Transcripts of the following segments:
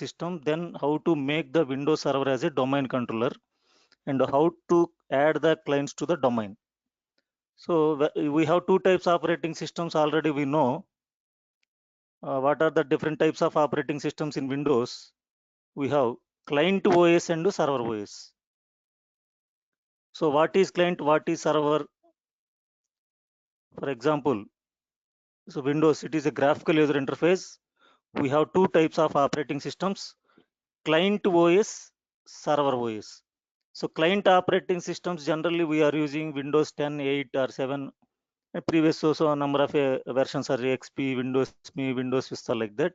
system, then how to make the Windows Server as a domain controller, and how to add the clients to the domain. So we have two types of operating systems already we know. What are the different types of operating systems in Windows? We have client OS and server OS. So what is client, what is server? For example, so Windows, it is a graphical user interface. We have two types of operating systems, client OS, server OS. So client operating systems, generally we are using Windows 10, 8 or 7. Previous also a number of versions are XP, Windows Me, Windows Vista, like that.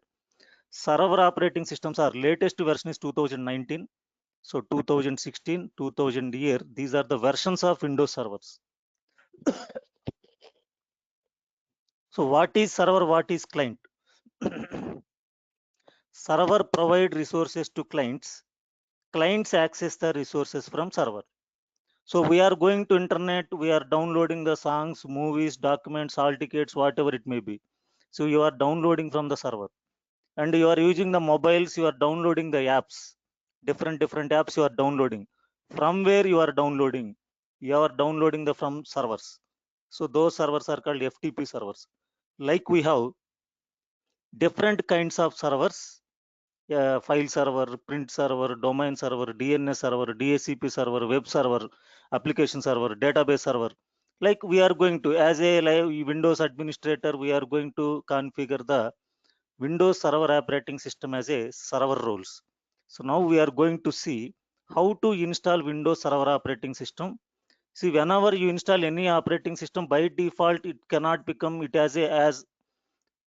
Server operating systems, are latest version is 2019. So 2016, 2000 year, these are the versions of Windows servers. So what is server, what is client? Server provide resources to clients. Clients access the resources from server. So we are going to internet, we are downloading the songs, movies, documents, hall tickets, whatever it may be. So you are downloading from the server. And you are using the mobiles, you are downloading the apps. Different apps you are downloading. From where you are downloading? You are downloading the from servers. So those servers are called FTP servers. Like we have different kinds of servers, file server, print server, domain server, DNS server, DHCP server, web server, application server, database server. Like we are going to, as a Windows administrator, we are going to configure the Windows Server operating system as a server roles. So now we are going to see how to install Windows Server operating system. See, whenever you install any operating system, by default it cannot become it as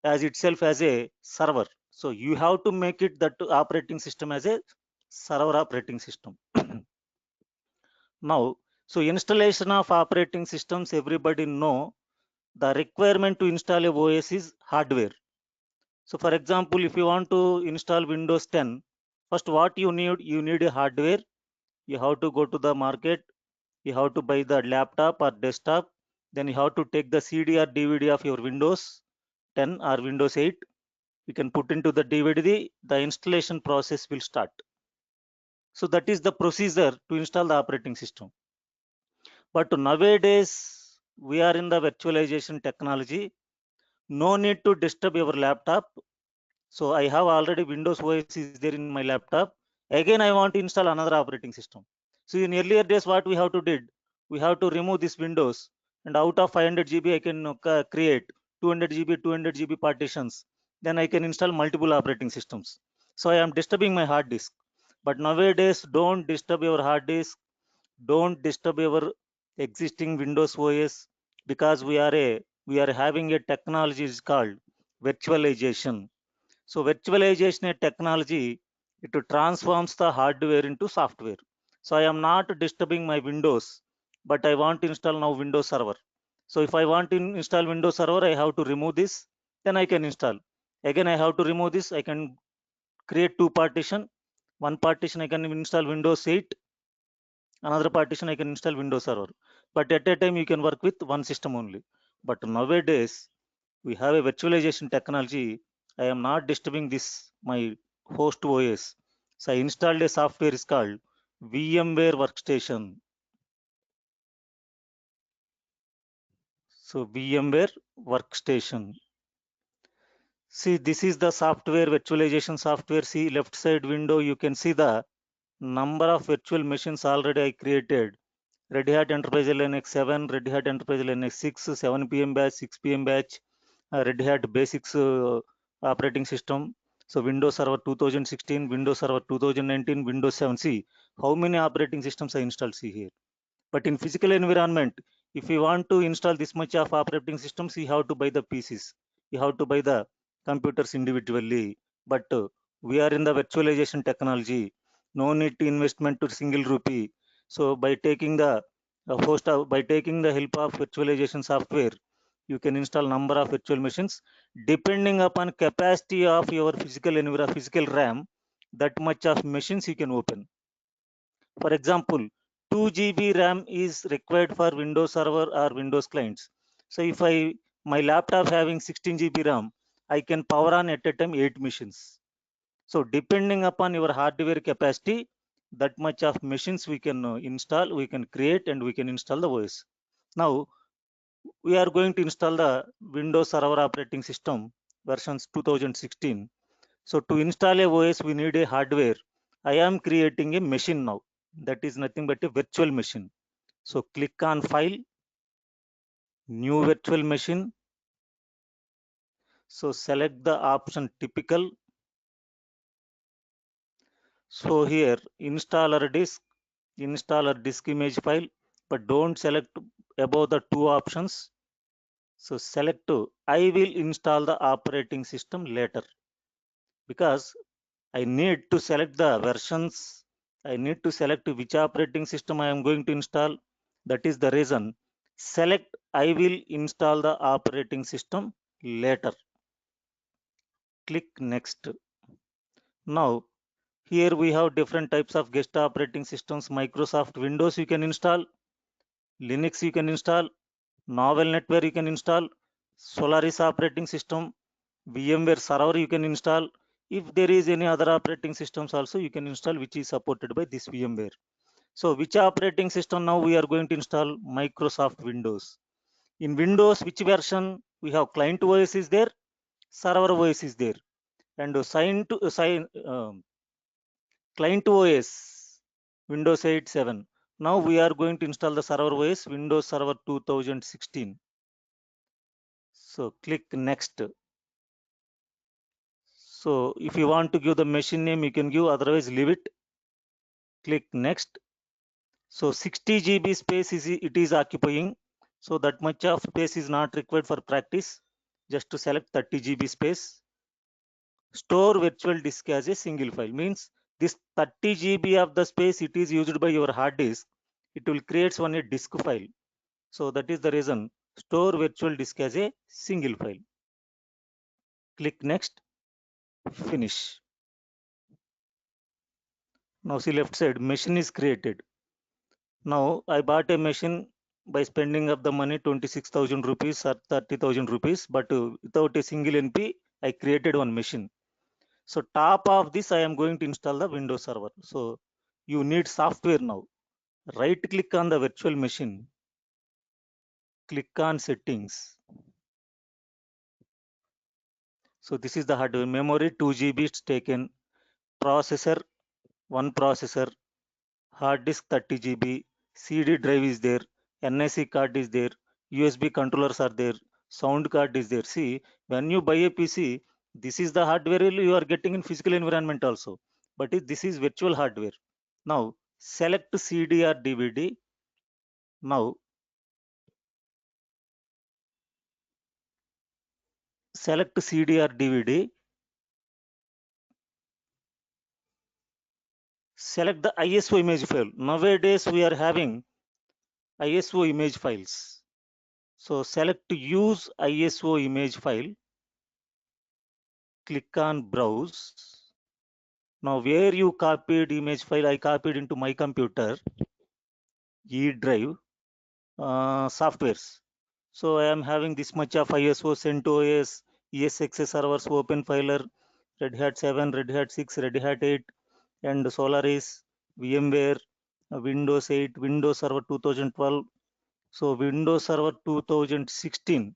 itself as a server. So you have to make it that operating system as a server operating system. Now, so installation of operating systems, everybody know the requirement to install a OS is hardware. So for example, if you want to install Windows 10, first what you need a hardware. You have to go to the market, you have to buy the laptop or desktop, then you have to take the CD or DVD of your Windows 10 or Windows 8. You can put into the DVD, the installation process will start. So that is the procedure to install the operating system. But nowadays, we are in the virtualization technology. No need to disturb your laptop. So I have already Windows OS is there in my laptop. Again, I want to install another operating system. So in earlier days, what we have to did, we have to remove this Windows, and out of 500 GB, I can create 200 GB, 200 GB partitions. Then I can install multiple operating systems. So I am disturbing my hard disk. But nowadays, don't disturb your hard disk. Don't disturb your existing Windows OS, because we are having a technology is called virtualization. So virtualization technology, it transforms the hardware into software. So I am not disturbing my Windows, but I want to install now Windows Server. So if I want to install Windows Server, I have to remove this, then I can install. Again, I have to remove this. I can create two partition. One partition I can install Windows 8. Another partition I can install Windows Server. But at a time you can work with one system only. But nowadays we have a virtualization technology. I am not disturbing this my host OS. So I installed a software is called VMware Workstation. So VMware Workstation. See, this is the software, virtualization software. See, left side window, you can see the number of virtual machines already I created. Red Hat Enterprise Linux 7, Red Hat Enterprise Linux 6, 7 p.m. batch, 6 p.m. batch, Red Hat Basics operating system. So Windows Server 2016, Windows Server 2019, Windows 7. See how many operating systems I installed. See here. But in physical environment, if you want to install this much of operating systems, you have to buy the PCs. You have to buy the computers individually. But we are in the virtualization technology. No need to investment to single rupee. So by taking the by taking the help of virtualization software, you can install number of virtual machines depending upon capacity of your physical RAM. That much of machines you can open. For example, 2 GB RAM is required for Windows Server or Windows clients. So if my laptop having 16 GB RAM, I can power on at a time 8 machines. So depending upon your hardware capacity, that much of machines we can install, we can create, and we can install the OS. Now we are going to install the Windows Server operating system versions 2016. So to install a OS, we need a hardware. I am creating a machine now. That is nothing but a virtual machine. So click on File, New Virtual Machine. So select the option Typical. So here installer disk image file, but don't select above the two options. So select I will install the operating system later, because I need to select the versions. I need to select which operating system I am going to install. That is the reason. Select I will install the operating system later. Click next. Now here we have different types of guest operating systems. Microsoft Windows you can install, Linux you can install, Novel NetWare you can install, Solaris operating system, VMware Server you can install. If there is any other operating systems also you can install which is supported by this VMware. So which operating system now we are going to install? Microsoft Windows. In Windows, which version? We have client OS is there, server OS is there, and client OS Windows 8 7. Now we are going to install the server OS Windows Server 2016. So click next. So if you want to give the machine name, you can give, otherwise leave it. Click next. So 60 GB space it is occupying. So that much of space is not required for practice. Just to select 30 GB space. Store virtual disk as a single file means this 30 GB of the space it is used by your hard disk. It will create one a disk file. So that is the reason. Store virtual disk as a single file. Click next. Finish. Now see left side, machine is created. Now I bought a machine by spending of the money 26,000 rupees or 30,000 rupees, but without a single NP, I created one machine. So top of this, I am going to install the Windows Server. So you need software now. Right click on the virtual machine, click on settings. So this is the hardware. Memory 2 GB is taken, processor 1 processor, hard disk 30 GB, CD drive is there, NIC card is there, USB controllers are there, sound card is there. See, when you buy a PC, this is the hardware you are getting in physical environment also, but this is virtual hardware. Now select CD or DVD. Now select CD or DVD. Select the ISO image file. Nowadays we are having ISO image files. So select use ISO image file. Click on browse. Now where you copied image file, I copied into my computer, E drive, softwares. So I am having this much of ISO, CentOS, ESXi servers, OpenFiler, Red Hat 7, Red Hat 6, Red Hat 8, and Solaris, VMware, Windows 8, Windows Server 2012. So Windows Server 2016.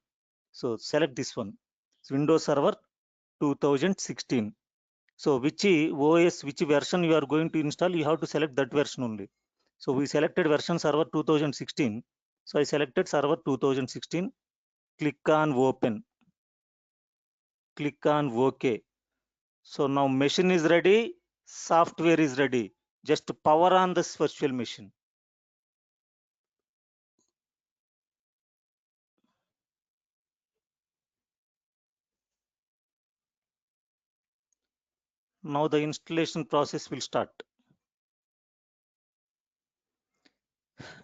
So select this one, Windows Server 2016. So which OS, which version you are going to install, you have to select that version only. So we selected version server 2016. So I selected server 2016. Click on open. Click on OK. So now machine is ready. Software is ready. Just power on this virtual machine. Now the installation process will start.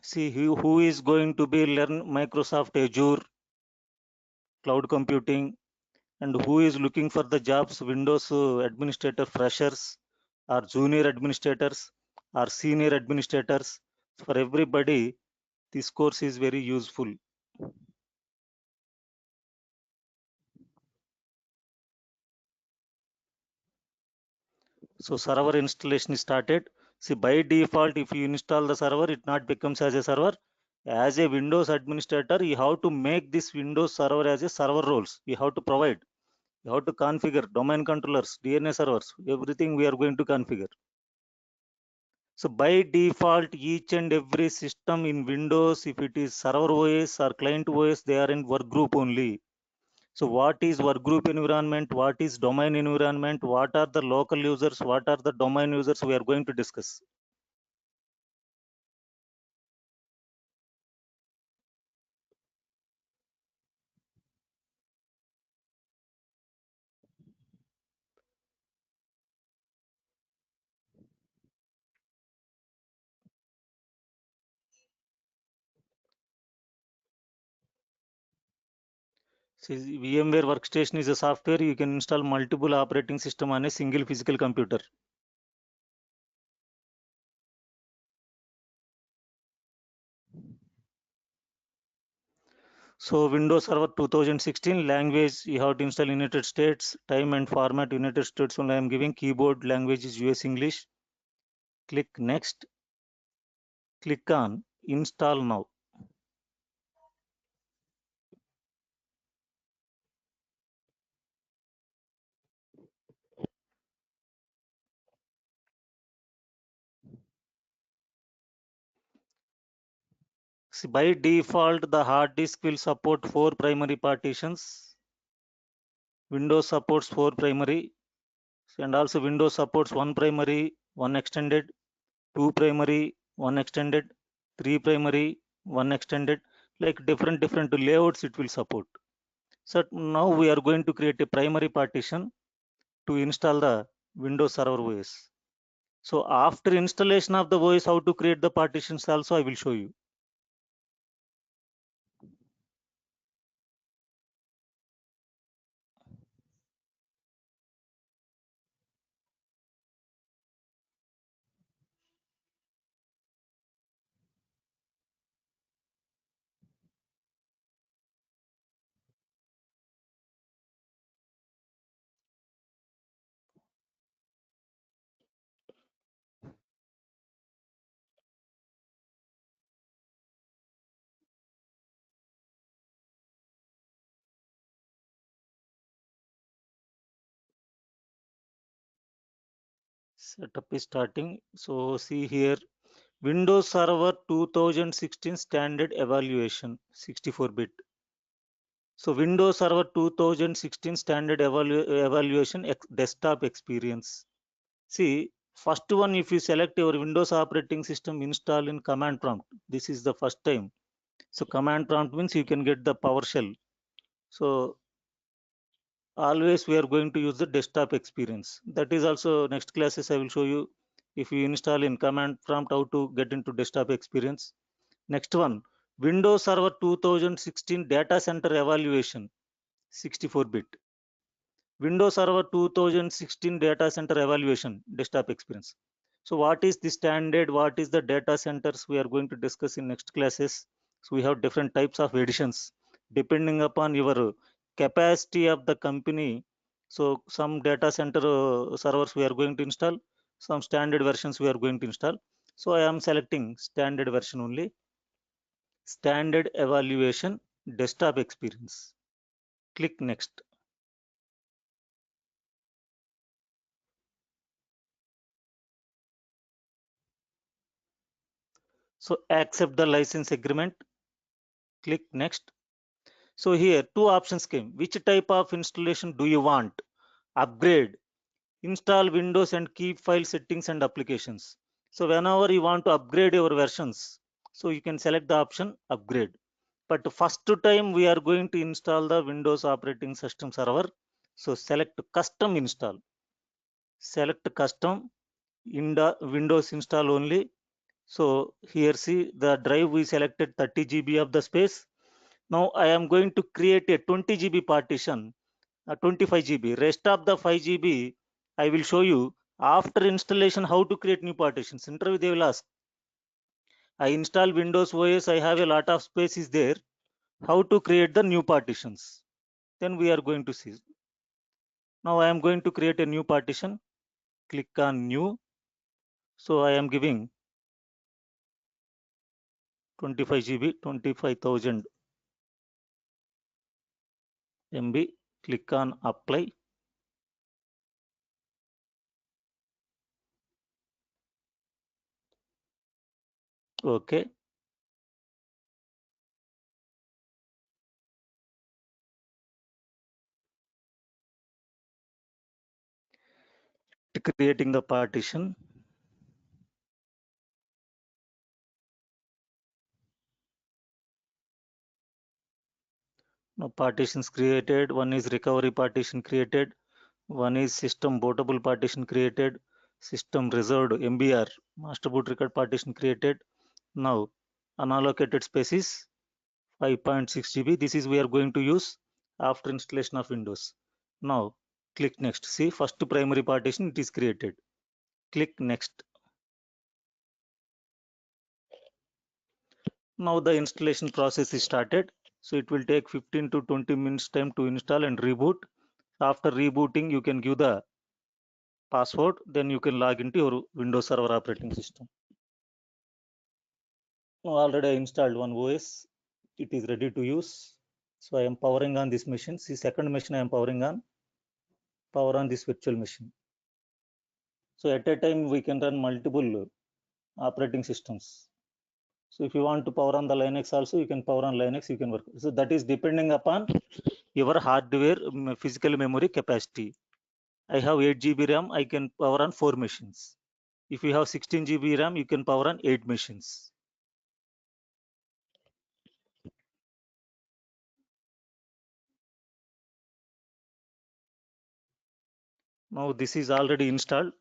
See who is going to be learn Microsoft Azure, cloud computing, and who is looking for the jobs, Windows administrator freshers or junior administrators or senior administrators. For everybody, this course is very useful. So server installation is started. See, by default, if you install the server, it not becomes as a server. As a Windows administrator, you have to make this Windows server as a server roles. You have to provide. You have to configure domain controllers, DNS servers, everything we are going to configure. So by default, each and every system in Windows, if it is server OS or client OS, they are in work group only. So what is work group environment? What is domain environment? What are the local users? What are the domain users? We are going to discuss. See, VMware Workstation is a software you can install multiple operating system on a single physical computer. So Windows Server 2016 language you have to install United States, time and format United States only I am giving, keyboard language is US English. Click next, click on install now. See, by default the hard disk will support 4 primary partitions. Windows supports 4 primary, and also Windows supports 1 primary, 1 extended, 2 primary, 1 extended, 3 primary, 1 extended, like different layouts it will support. So now we are going to create a primary partition to install the Windows Server OS. So after installation of the OS, how to create the partitions also I will show you. Setup is starting. So see here, Windows Server 2016 standard evaluation 64-bit. So Windows Server 2016 standard evaluation desktop experience. See, first one, if you select your Windows operating system install in command prompt, this is the first time. So command prompt means you can get the PowerShell. So always we are going to use the desktop experience. That is also next classes I will show you. If you install in command prompt, how to get into desktop experience. Next one, Windows Server 2016 data center evaluation 64-bit. Windows Server 2016 data center evaluation desktop experience. So what is the standard? What is the data centers? We are going to discuss in next classes. So we have different types of editions depending upon your capacity of the company. So some data center servers we are going to install, some standard versions we are going to install. So I am selecting standard version only. Standard evaluation desktop experience. Click next. So accept the license agreement. Click next. So here two options came. Which type of installation do you want? Upgrade, install Windows and keep file settings and applications. So whenever you want to upgrade your versions, so you can select the option upgrade. But first time we are going to install the Windows operating system server. So select custom install. Select custom in the Windows install only. So here see the drive we selected 30 GB of the space. Now I am going to create a 20 GB partition, 25 GB. Rest of the 5 GB I will show you after installation how to create new partitions. Interview they will ask. I install Windows OS, I have a lot of space is there. How to create the new partitions? Then we are going to see. Now I am going to create a new partition. click on new. So I am giving 25 GB, 25,000 MB. Click on apply. Okay. Creating the partition. Now partitions created. One is recovery partition created. One is system bootable partition created. System reserved MBR master boot record partition created. Now unallocated space is 5.6 GB. This is we are going to use after installation of Windows. Now click next. See, first primary partition it is created. Click next. Now the installation process is started. So it will take 15 to 20 minutes time to install and reboot. After rebooting, you can give the password, then you can log into your Windows Server operating system. Now already I installed one OS. It is ready to use. So I am powering on this machine. See, second machine I am powering on. Power on this virtual machine. So at a time we can run multiple operating systems. So if you want to power on the Linux also, you can power on Linux, you can work. So that is depending upon your hardware physical memory capacity. I have 8 GB RAM, I can power on 4 machines. If you have 16 GB RAM, you can power on 8 machines. Now this is already installed.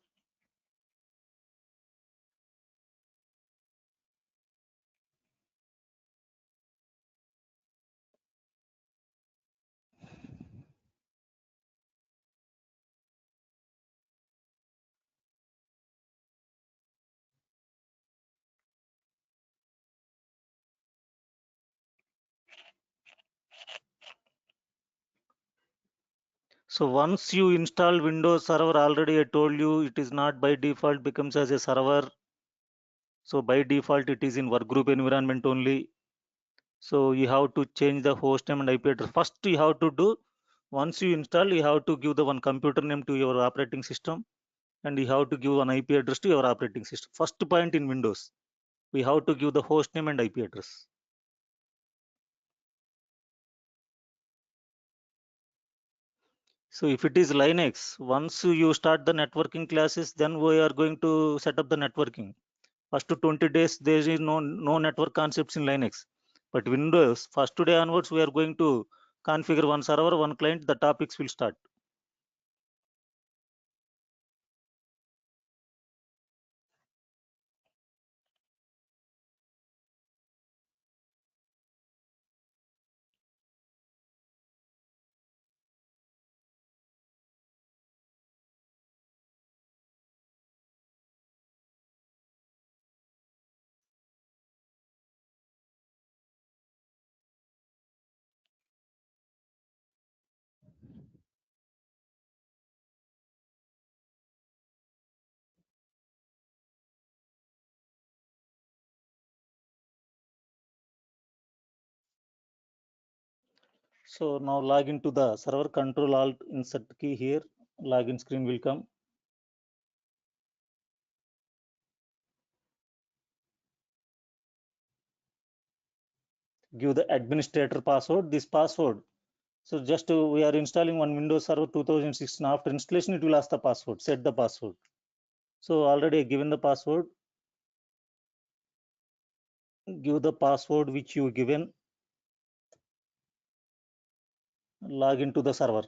So once you install Windows Server, already I told you it is not by default becomes as a server. So by default it is in workgroup environment only. So you have to change the host name and IP address. First you have to do, once you install, you have to give the one computer name to your operating system and you have to give an IP address to your operating system. First point in Windows, we have to give the host name and IP address. So if it is Linux, once you start the networking classes, then we are going to set up the networking. First to 20 days, there is no network concepts in Linux. But Windows, first day onwards, we are going to configure one server, one client, the topics will start. So now log into the server, Control Alt insert key here, login screen will come. Give the administrator password, this password. So just we are installing one Windows Server 2016. After installation, it will ask the password, set the password. So already given the password, give the password which you given, log into the server.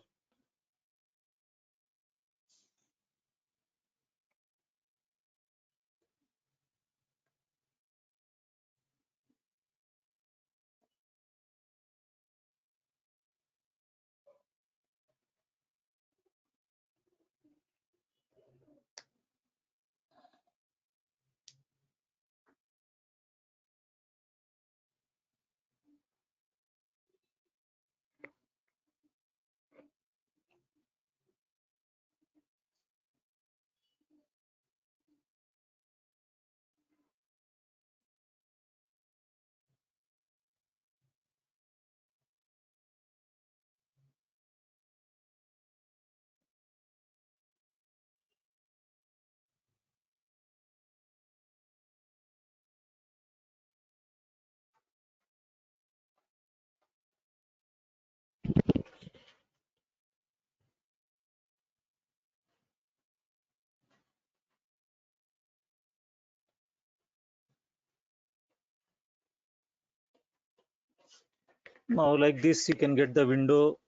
Now like this, you can get the window.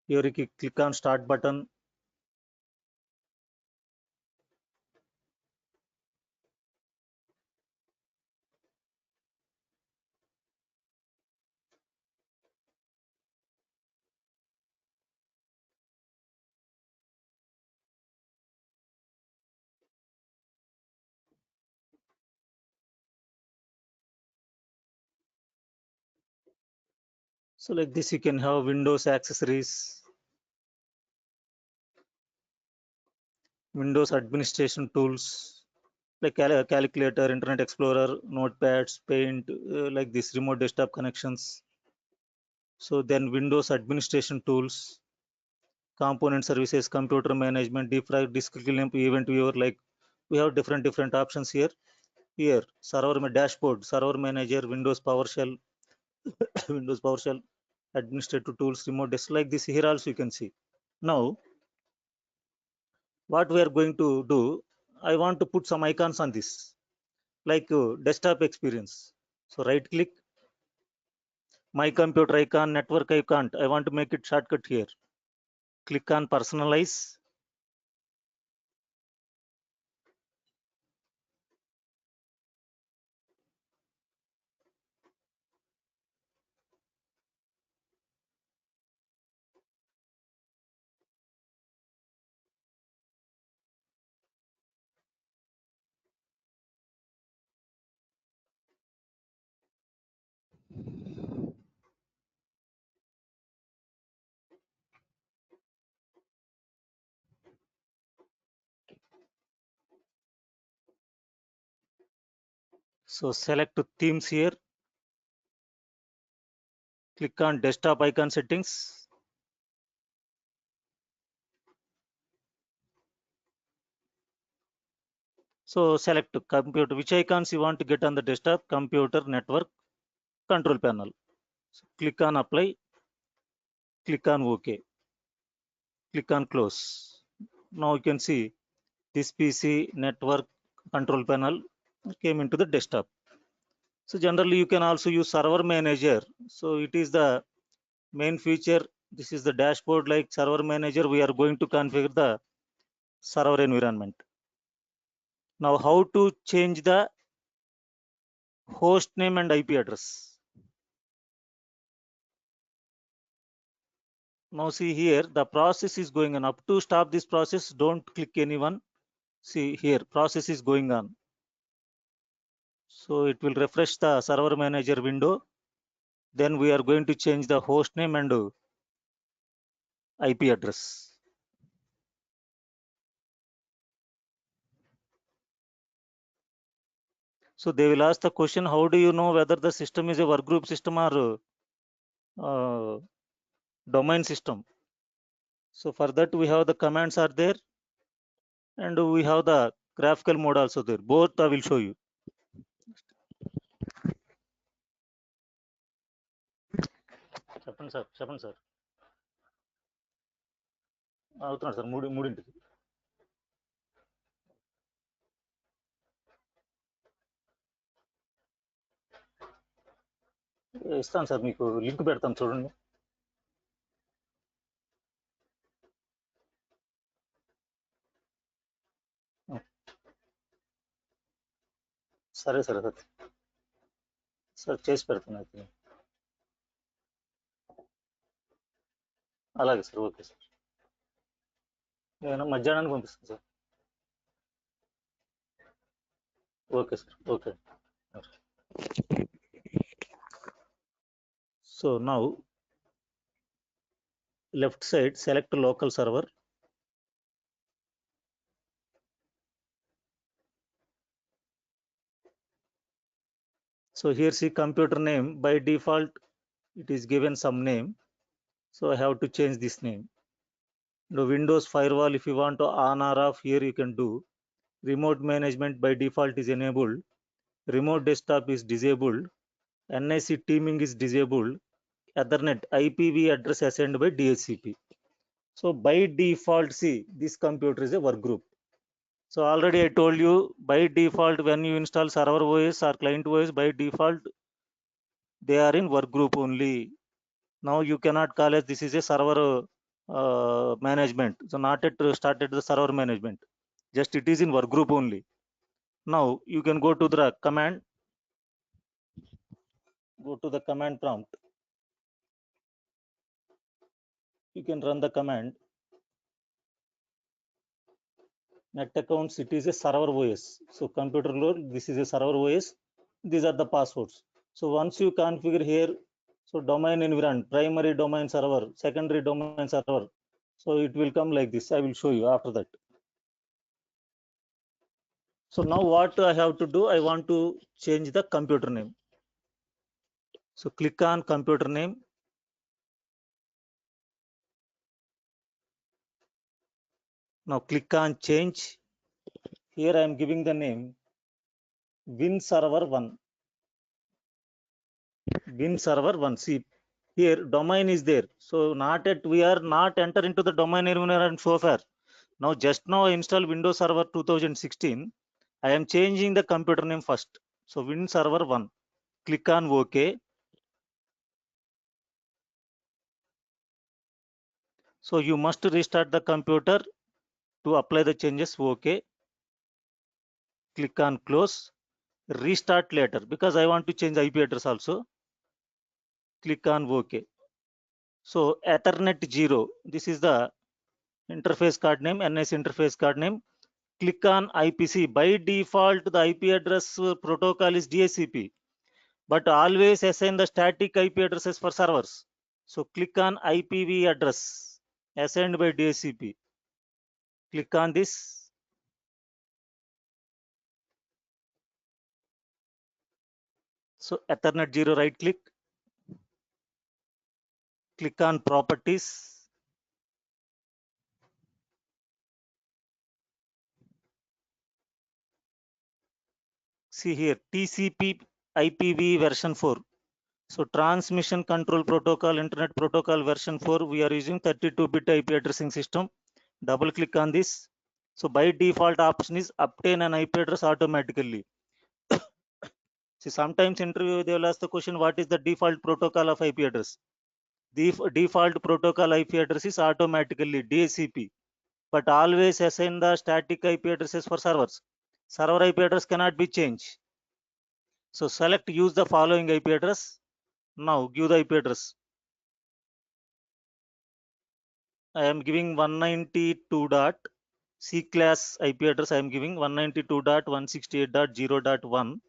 Here you click on start button. So like this, you can have Windows accessories, Windows administration tools, like calculator, Internet Explorer, notepads, Paint, like this remote desktop connections. So then Windows administration tools, component services, computer management, disk cleanup, event viewer. Like we have different options here. Here, dashboard, server manager, Windows PowerShell, Windows PowerShell, administrative tools, remote desk. Like this here also you can see. Now, what we are going to do, I want to put some icons on this, like desktop experience. So right click, my computer icon, network icon. I want to make it shortcut here. Click on personalize. So select themes here. Click on desktop icon settings. So select computer, which icons you want to get on the desktop, computer, network, control panel. So click on apply, click on OK, click on close. Now you can see this PC, network, control panel came into the desktop. So generally you can also use server manager. So it is the main feature. This is the dashboard, like server manager. We are going to configure the server environment. Now how to change the host name and IP address. Now see here, the process is going on. Up to stop this process, don't click anyone. See here, process is going on. So it will refresh the server manager window. Then we are going to change the host name and IP address. So they will ask the question, how do you know whether the system is a workgroup system or domain system? So for that we have the commands are there, and we have the graphical mode also there. Both I will show you. చెప్పండి sir అవుతున్నాడు sir మూడింటికి ఇస్తాను sir, మీకు link పెడతాను చూడండి. సరే సరే sir, sir చేసి పెడతాను అయితే. అలాగే సార్, ఓకే సార్. నేను మధ్యాహ్నానికి పంపిస్తాను sir. Okay sir, okay. So now left side select local server. So here see computer name, by default it is given some name, so I have to change this name. The Windows firewall, if you want to on or off, here you can do. Remote management by default is enabled, remote desktop is disabled, NIC teaming is disabled, Ethernet IPv address assigned by DHCP. So by default, see, this computer is a work group. So already I told you, by default when you install server OS or client OS, by default they are in work group only. Now you cannot call as this is a server management. So not yet started the server management. Just it is in work group only. Now you can go to the command, go to the command prompt. You can run the command net accounts. It is a server OS. So computer load, this is a server OS. These are the passwords. So once you configure here, so domain environment, primary domain server, secondary domain server. So it will come like this. I will show you after that. So now what I have to do, I want to change the computer name. So click on computer name. Now click on change. Here I am giving the name Win Server 1. Win Server 1. See, here domain is there. So not at, we are not enter into the domain environment so far. Now just now I install Windows Server 2016. I am changing the computer name first. So Win Server 1. Click on OK. So you must restart the computer to apply the changes. OK. Click on close. Restart later because I want to change IP address also. Click on OK. So Ethernet 0. This is the interface card name, NS interface card name. Click on IPC. By default, the IP address protocol is DHCP, but always assign the static IP addresses for servers. So click on IPv address assigned by DHCP. Click on this. So Ethernet 0, right click. Click on properties. See here, TCP IPv version 4. So transmission control protocol, internet protocol version 4, we are using 32-bit IP addressing system. Double click on this. So by default option is obtain an IP address automatically. See, sometimes interview they will ask the question, what is the default protocol of IP address? The default protocol IP address is automatically DHCP, but always assign the static IP addresses for servers. Server IP address cannot be changed. So select use the following IP address. Now give the IP address. I am giving 192 dot C class IP address. I am giving 192.168.0.1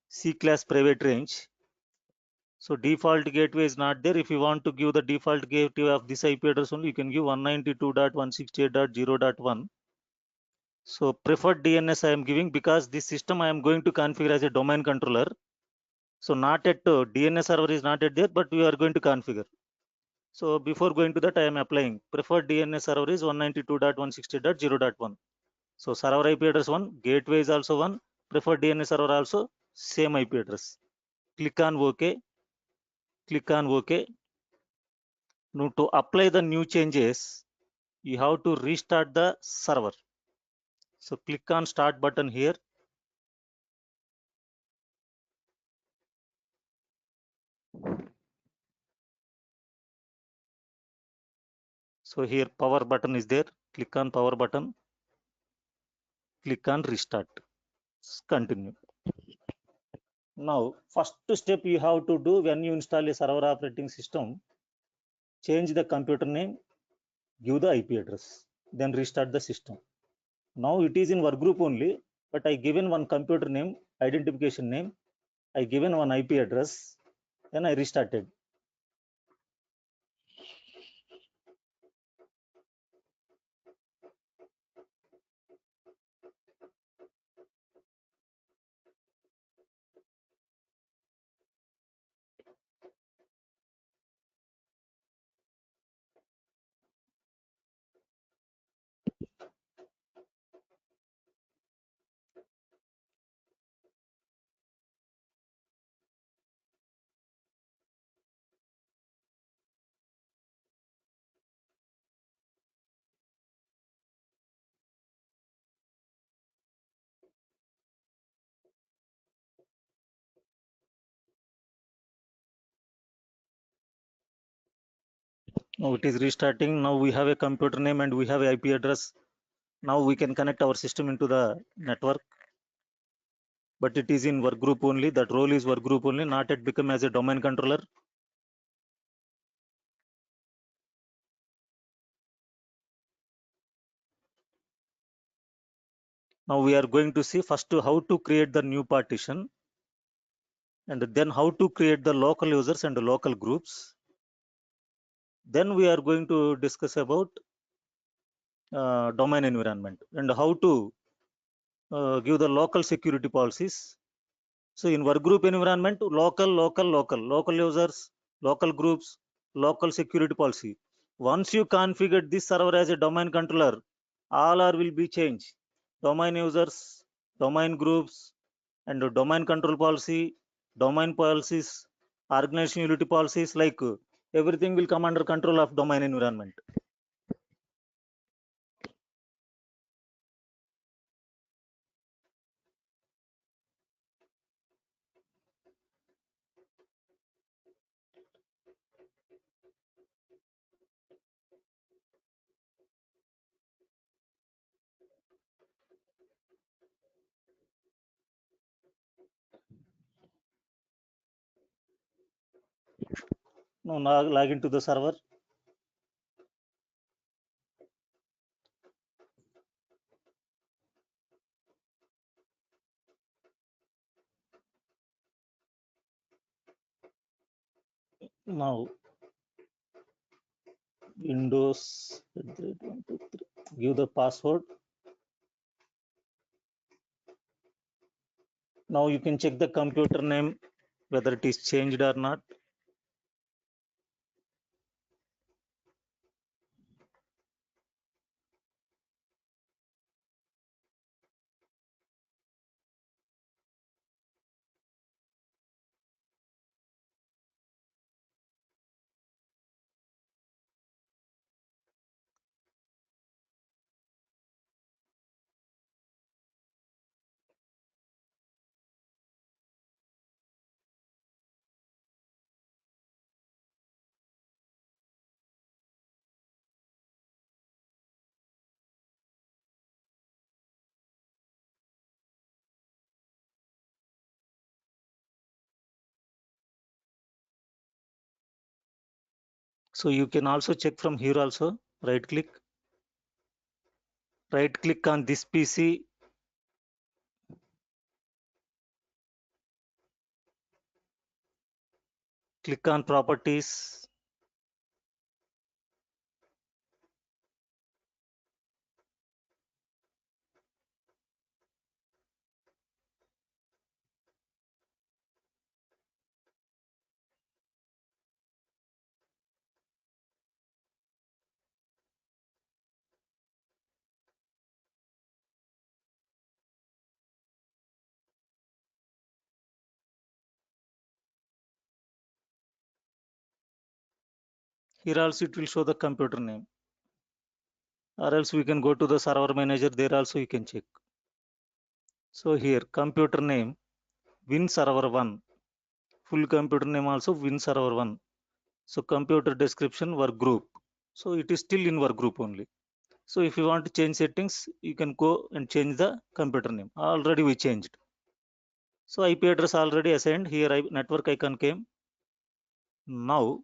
C class private range. So default gateway is not there. If you want to give the default gateway of this IP address only, you can give 192.168.0.1. So preferred DNS I am giving because this system I am going to configure as a domain controller. So not at DNS server is not at there, but we are going to configure. So before going to that, I am applying preferred DNS server is 192.168.0.1. So server IP address 1, gateway is also 1, preferred DNS server also same IP address. Click on OK. Click on OK. Now to apply the new changes, you have to restart the server. So click on start button here. So here power button is there. Click on power button. Click on restart. Continue. Now first step you have to do when you install a server operating system, change the computer name, give the IP address, then restart the system. Now it is in work group only, but I given one computer name, identification name, I given one IP address, then I restarted. Now it is restarting. Now we have a computer name and we have a IP address. Now we can connect our system into the network, but it is in work group only. That role is work group only, not yet become as a domain controller. Now we are going to see first how to create the new partition, and then how to create the local users and the local groups. Then we are going to discuss about domain environment and how to give the local security policies. So in work group environment, local users, local groups, local security policy. Once you configure this server as a domain controller, all are will be changed. Domain users, domain groups, and the domain control policy, domain policies, organization unity policies, like everything will come under control of domain environment. Now log into the server. Now Windows, give the password. Now you can check the computer name whether it is changed or not. So you can also check from here also. Right click on this PC. Click on properties. Here also it will show the computer name. Or else we can go to the server manager. There also you can check. So here computer name Win Server 1. Full computer name also Win Server 1. So computer description work group. So it is still in work group only. So if you want to change settings, you can go and change the computer name. Already we changed. So IP address already assigned. Here network icon came. Now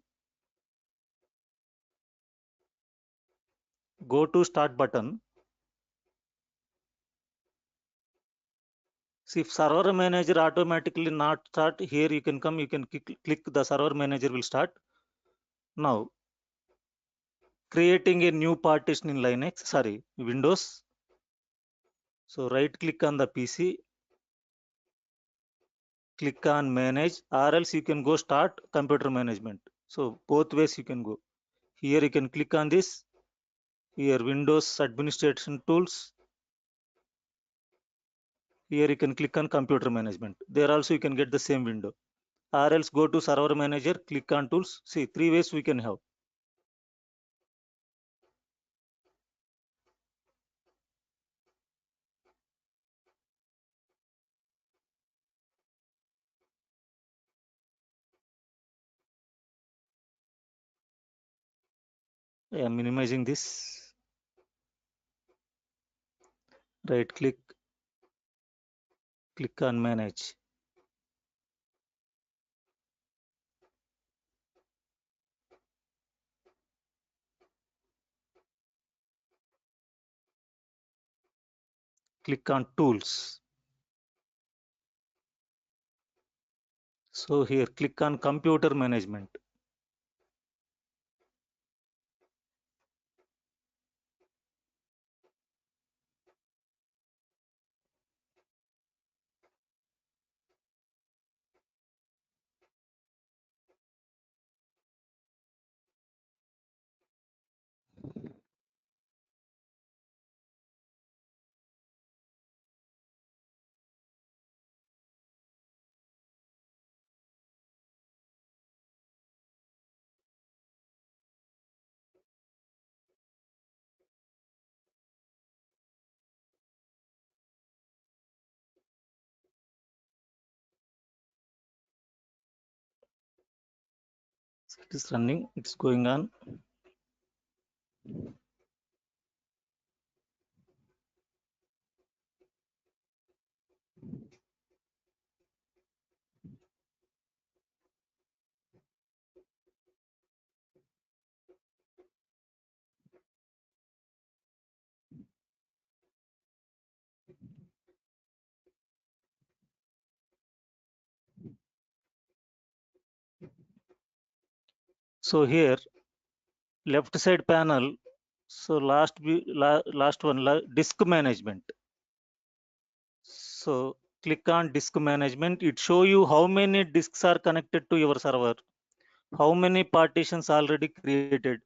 go to start button. See, if server manager automatically not start, here you can come, you can click the server manager will start. Now creating a new partition in Linux, sorry, Windows. So right click on the PC, click on manage, or else you can go start computer management. So both ways you can go. Here you can click on this. Here Windows administration tools. Here you can click on computer management. There also you can get the same window. Or else go to server manager, click on tools. See, three ways we can have. I am minimizing this. Right click, click on manage. Click on tools. So here click on computer management. It is running, it's going on. So here left side panel, so last one, disk management. So click on disk management. It show you how many disks are connected to your server, how many partitions already created,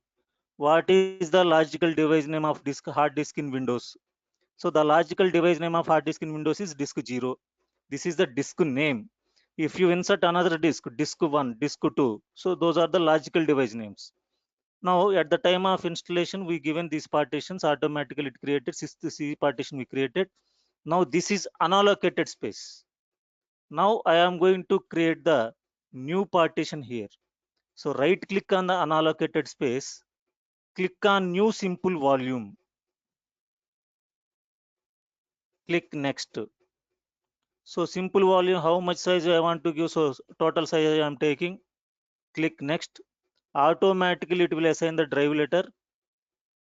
what is the logical device name of disk, hard disk in Windows. So the logical device name of hard disk in Windows is disk 0. This is the disk name. If you insert another disk, disk 1, disk 2, so those are the logical device names. Now at the time of installation, we given these partitions, automatically it created C partition we created. Now this is unallocated space. Now I am going to create the new partition here. So right click on the unallocated space, click on new simple volume, click next. So simple volume, how much size I want to give, so total size I am taking, click next. Automatically it will assign the drive letter,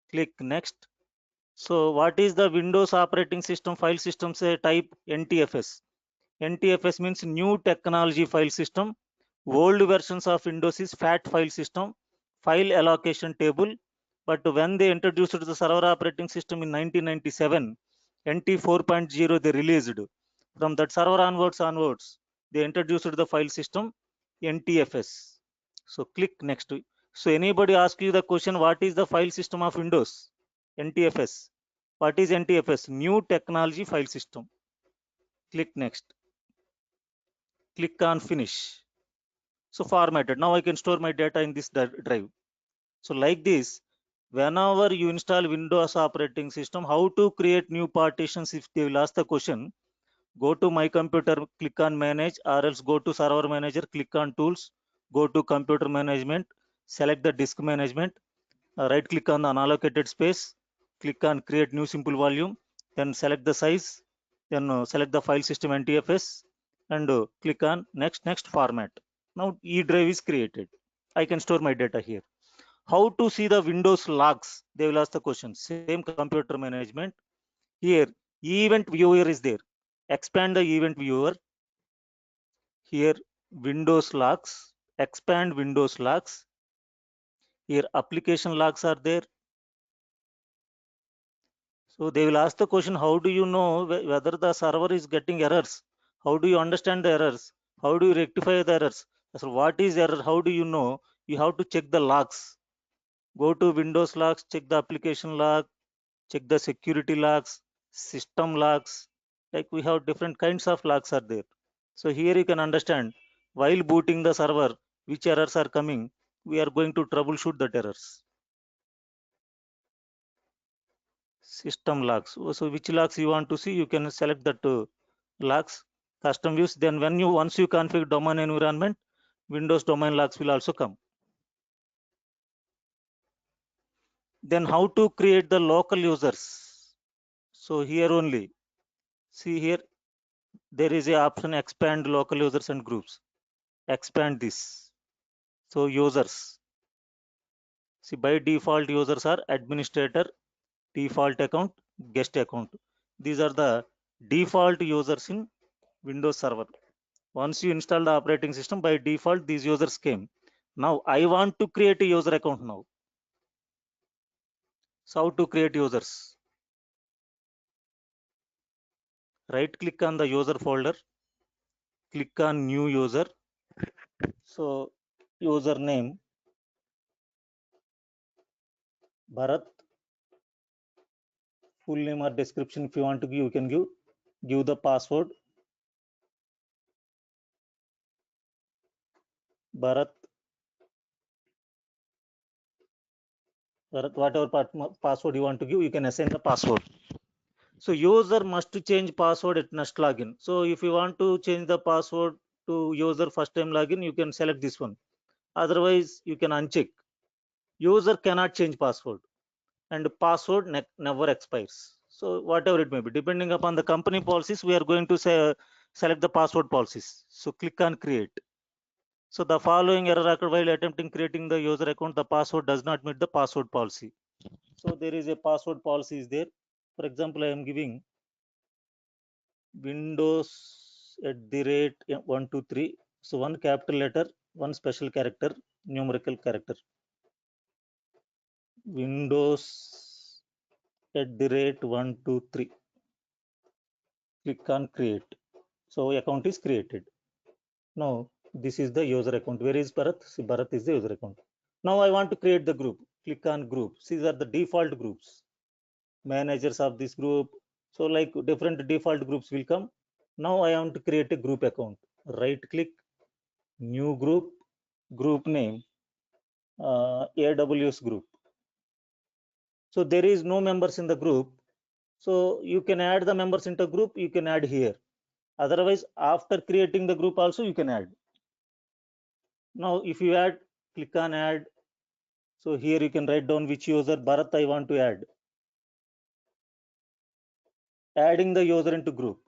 click next. So what is the Windows operating system file system, say type NTFS. NTFS means new technology file system. Old versions of Windows is FAT file system, file allocation table. But when they introduced the server operating system in 1997, NT 4.0 they released. From that server onwards, they introduced the file system NTFS. So click next. So anybody ask you the question, what is the file system of Windows? NTFS. What is NTFS? New technology file system. Click next. Click on finish. So formatted. Now I can store my data in this drive. So like this, whenever you install Windows operating system, how to create new partitions, if they will ask the question, go to my computer, click on manage, or else go to server manager, click on tools, go to computer management, select the disk management, right click on the unallocated space, click on create new simple volume, then select the size, then select the file system NTFS, and click on next format. Now E drive is created. I can store my data here. How to see the Windows logs? They will ask the question. Same computer management. Here event viewer is there. Expand the event viewer. Here Windows logs. Expand Windows logs. Here application logs are there. So they will ask the question, how do you know whether the server is getting errors? How do you understand the errors? How do you rectify the errors? So what is error? How do you know? You have to check the logs. Go to Windows logs, check the application log, check the security logs, system logs. Like we have different kinds of logs are there. So here you can understand while booting the server, which errors are coming. We are going to troubleshoot that errors. System logs. So which logs you want to see, you can select that logs, custom views. Then when you once you configure domain environment, Windows domain logs will also come. Then how to create the local users? So here only, see here, there is a option expand local users and groups. Expand this. So users, see by default users are administrator, default account, guest account. These are the default users in Windows Server. Once you install the operating system, by default these users came. Now I want to create a user account now. So how to create users? Right click on the user folder, click on new user. So username Bharat, full name or description if you want to give, you can give the password Bharat, whatever password you want to give, you can assign the password. So user must change password at next login. So if you want to change the password to user first time login, you can select this one. Otherwise, you can uncheck. User cannot change password, and password never expires. So whatever it may be, depending upon the company policies, we are going to say, select the password policies. So click on create. So the following error occurred while attempting creating the user account. The password does not meet the password policy. So there is a password policy is there. For example, I am giving Windows @123. So one capital letter, one special character, numerical character. Windows @123. Click on create. So account is created. Now this is the user account. Where is Bharat? See, Bharat is the user account. Now I want to create the group. Click on group. These are the default groups. Managers of this group. So like different default groups will come. Now I want to create a group account. Right click, new group, group name, AWS group. So there is no members in the group. So you can add the members into group, you can add here. Otherwise, after creating the group also you can add. Now if you add, click on add. So here you can write down which user Bharat I want to add. Adding the user into group.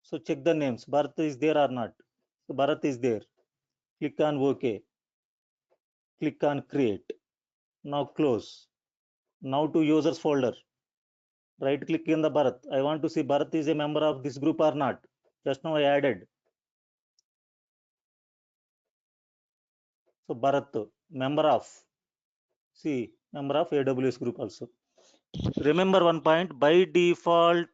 So check the names. Bharat is there or not. So Bharat is there. Click on OK. Click on create. Now close. Now to users folder. Right click in the Bharat. I want to see Bharat is a member of this group or not. Just now I added. So Bharat, member of. See, member of AWS group also. Remember one point, by default,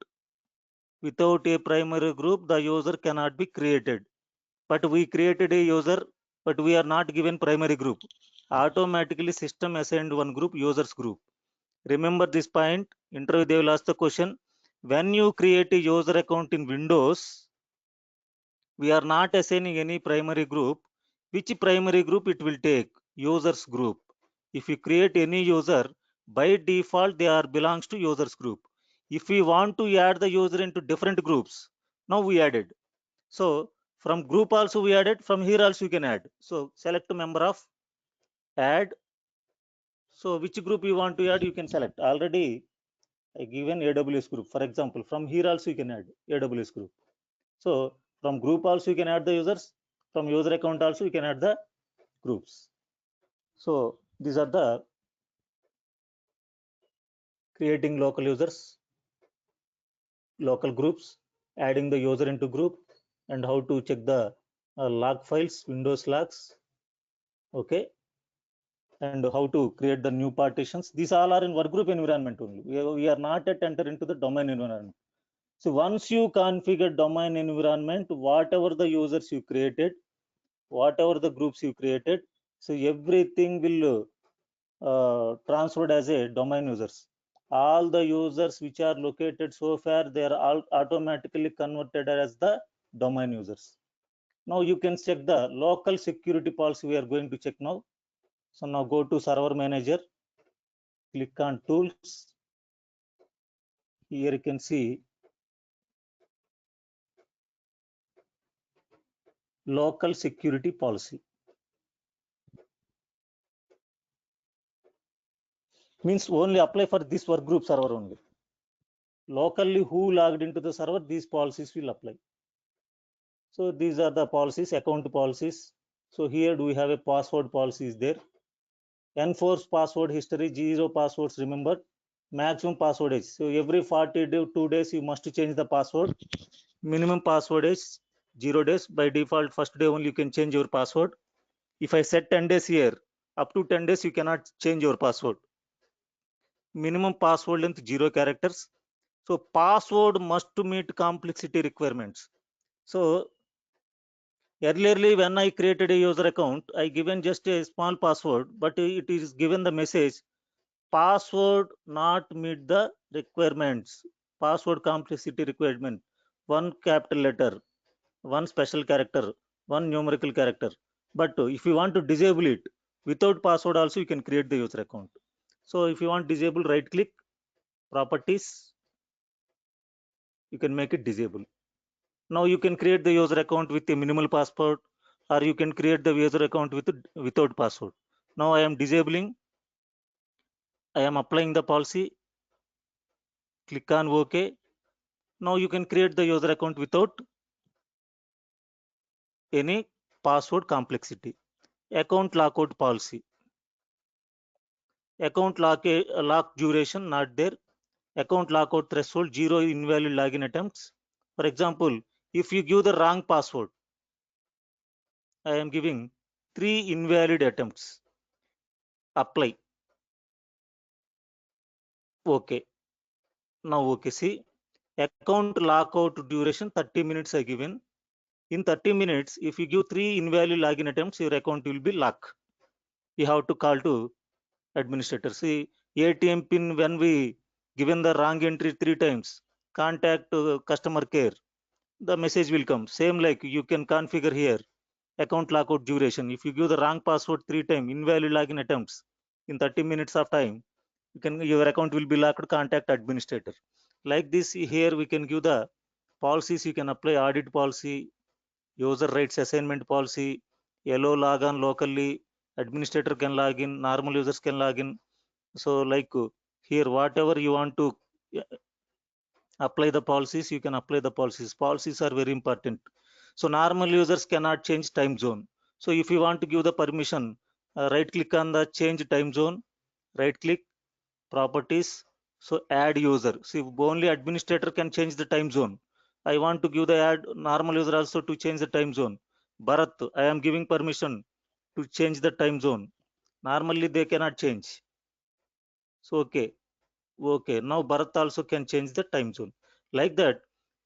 without a primary group, the user cannot be created. But we created a user, but we are not given primary group. Automatically system assigned one group, users group. Remember this point. Interview they will ask the question. When you create a user account in Windows, we are not assigning any primary group. Which primary group it will take? Users group. If you create any user, by default they are belongs to users group. If we want to add the user into different groups, now we added. So from group also we added, from here also you can add. So select a member of, add. So which group you want to add, you can select. Already I given AWS group. For example, from here also you can add AWS group. So from group also you can add the users. From user account also you can add the groups. So these are the creating local users, local groups, adding the user into group, and how to check the log files, Windows logs. Okay. And how to create the new partitions. These all are in workgroup environment only. We are not yet enter into the domain environment. So once you configure domain environment, whatever the users you created, whatever the groups you created, so everything will transferred as a domain users. All the users which are located so far, they are all automatically converted as the domain users. Now you can check the local security policy. We are going to check now. So now go to server manager, click on tools. Here you can see local security policy. means only apply for this work group server only. Locally who logged into the server, these policies will apply. So these are the policies, account policies. So here do we have a password policy is there. Enforce password history, 0 passwords remembered, maximum password age. So every 42 days you must change the password. Minimum password age 0 days. By default, first day only you can change your password. If I set 10 days here, up to 10 days you cannot change your password. Minimum password length 0 characters. So password must meet complexity requirements. So earlierly when I created a user account, I given just a small password, but it is given the message password not meet the requirements. Password complexity requirement, one capital letter, one special character, one numerical character. But if you want to disable it without password also, you can create the user account. So if you want disable, right click, properties, you can make it disable. Now you can create the user account with a minimal password, or you can create the user account without password. Now I am disabling, I am applying the policy, click on OK. Now you can create the user account without any password complexity. Account lockout policy. Account lock duration not there. Account lockout threshold 0 invalid login attempts. For example, if you give the wrong password, I am giving 3 invalid attempts. Apply. Okay. Now okay. See, account lockout duration 30 minutes I given. In 30 minutes, if you give 3 invalid login attempts, your account will be locked. You have to call to administrator. See, ATM pin when we given the wrong entry 3 times, contact customer care. The message will come. Same like you can configure here account lockout duration. If you give the wrong password 3 times, invalid login attempts in 30 minutes of time, your account will be locked. Contact administrator. Like this here we can give the policies. You can apply audit policy, user rights assignment policy, yellow log on locally, administrator can log in, normal users can log in. So like here whatever you want to apply the policies, you can apply the policies are very important. So normal users cannot change time zone. So if you want to give the permission, right click on the change time zone, right click, properties, so add user. See, only administrator can change the time zone. I want to give the add normal user also to change the time zone. Bharat, I am giving permission to change the time zone. Normally they cannot change. So okay. Okay, now Bharat also can change the time zone. Like that,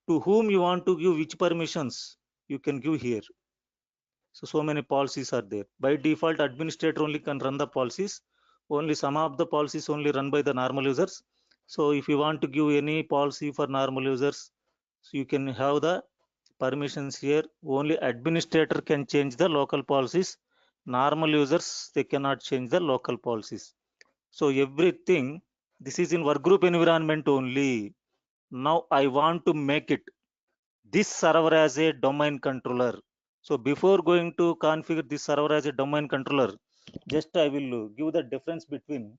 to whom you want to give which permissions, you can give here. So many policies are there. By default, administrator only can run the policies. Only some of the policies only run by the normal users. So if you want to give any policy for normal users, so you can have the permissions here. Only administrator can change the local policies. Normal users, they cannot change the local policies. So everything, this is in workgroup environment only. Now I want to make it this server as a domain controller. So before going to configure this server as a domain controller, just I will give the difference between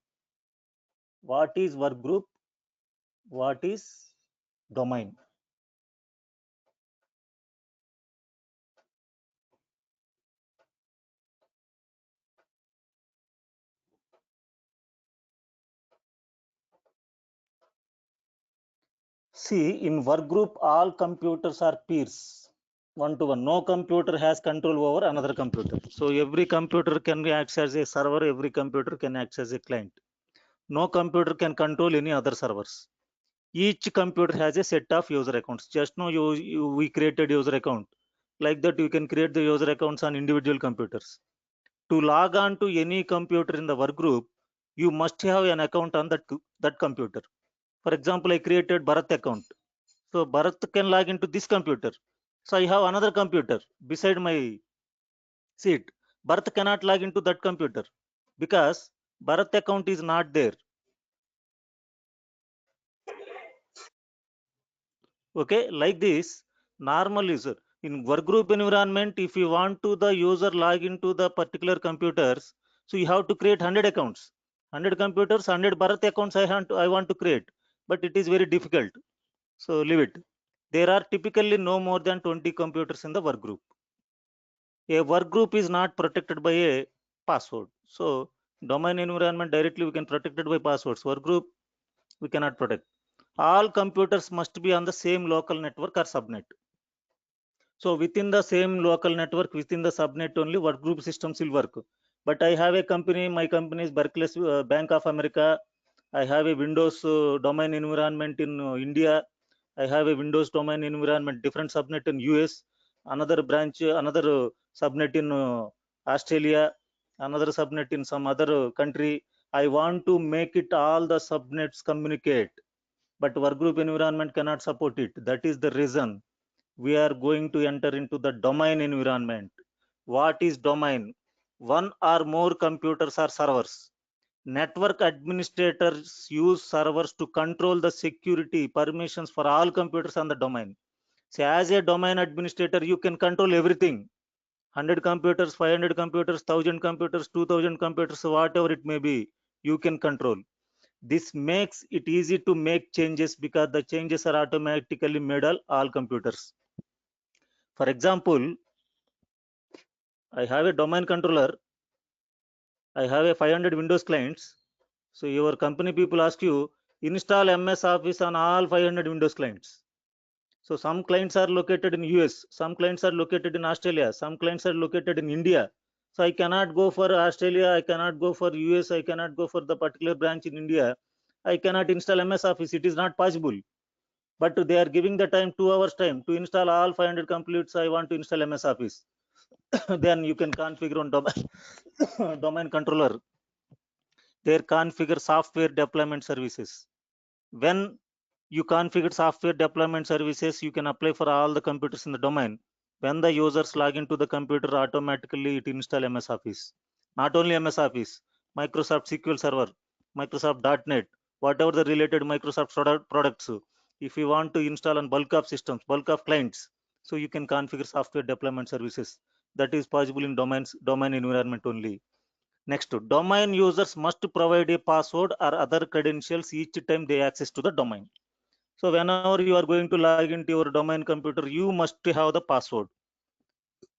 what is workgroup, what is domain. See, in workgroup, all computers are peers, one to one. No computer has control over another computer. So every computer can act as a server, every computer can act as a client. No computer can control any other servers. Each computer has a set of user accounts. Just now we created user account. Like that, you can create the user accounts on individual computers. To log on to any computer in the work group, you must have an account on that computer. For example, I created Bharat account. So Bharat can log into this computer. So I have another computer beside my seat. Bharat cannot log into that computer because Bharat account is not there. Okay, like this, normal user in workgroup environment, if you want to the user log into the particular computers, so you have to create 100 accounts. 100 computers, 100 Bharat accounts I want to create, but it is very difficult. So leave it. There are typically no more than 20 computers in the work group. A work group is not protected by a password. So domain environment directly we can protect it by passwords. Work group we cannot protect. All computers must be on the same local network or subnet. So within the same local network, within the subnet only work group systems will work. But I have a company, my company is Barclays Bank of America. I have a Windows domain environment in India. I have a Windows domain environment, different subnet in US, another branch, another subnet in Australia, another subnet in some other country. I want to make it all the subnets communicate, but workgroup environment cannot support it. That is the reason we are going to enter into the domain environment. What is domain? One or more computers or servers. Network administrators use servers to control the security permissions for all computers on the domain. So as a domain administrator, you can control everything. 100 computers, 500 computers, 1000 computers, 2000 computers, whatever it may be, you can control. This makes it easy to make changes because the changes are automatically made on all computers. For example, I have a domain controller. I have a 500 Windows clients. So your company people ask you, install MS Office on all 500 Windows clients. So some clients are located in US, some clients are located in Australia, some clients are located in India. So I cannot go for Australia, I cannot go for US, I cannot go for the particular branch in India. I cannot install MS Office. It is not possible. But they are giving the time 2 hours time to install all 500 completes. I want to install MS Office. Then you can configure on domain controller. There configure software deployment services. When you configure software deployment services, you can apply for all the computers in the domain. When the users log into the computer, automatically it install MS Office. Not only MS Office, Microsoft SQL Server, Microsoft .NET, whatever the related Microsoft products. If you want to install on bulk of systems, bulk of clients, so you can configure software deployment services. That is possible in domain environment only. Next, domain users must provide a password or other credentials each time they access to the domain. So whenever you are going to log into your domain computer, you must have the password.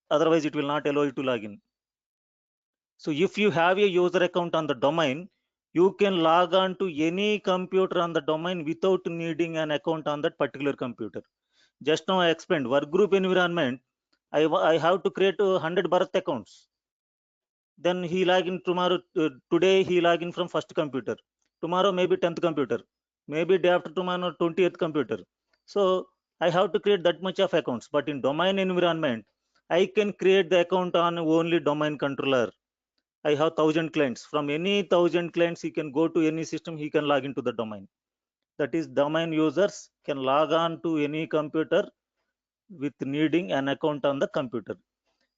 Otherwise, it will not allow you to log in. So if you have a user account on the domain, you can log on to any computer on the domain without needing an account on that particular computer. Just now I explained workgroup environment. I have to create 100 Bharat accounts. Then he log in tomorrow. Today he log in from first computer. Tomorrow maybe 10th computer. Maybe day after tomorrow 20th computer. So I have to create that much of accounts. But in domain environment, I can create the account on only domain controller. I have 1000 clients. From any 1000 clients, he can go to any system. He can log into the domain. That is, domain users can log on to any computer with needing an account on the computer.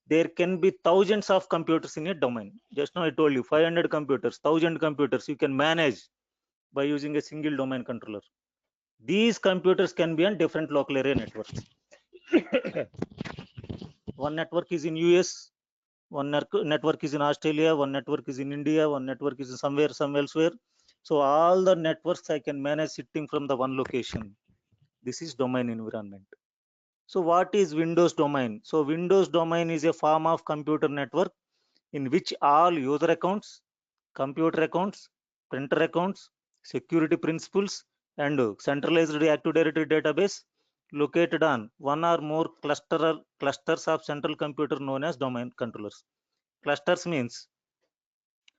There can be thousands of computers in a domain. Just now I told you 500 computers, 1000 computers you can manage by using a single domain controller. These computers can be on different local area networks. One network is in US, one network is in Australia, one network is in India, one network is somewhere elsewhere. So all the networks I can manage sitting from the one location. This is domain environment. So what is Windows domain? So Windows domain is a form of computer network in which all user accounts, computer accounts, printer accounts, security principles, and centralized Active Directory database located on one or more clusters of central computer known as domain controllers. Clusters means,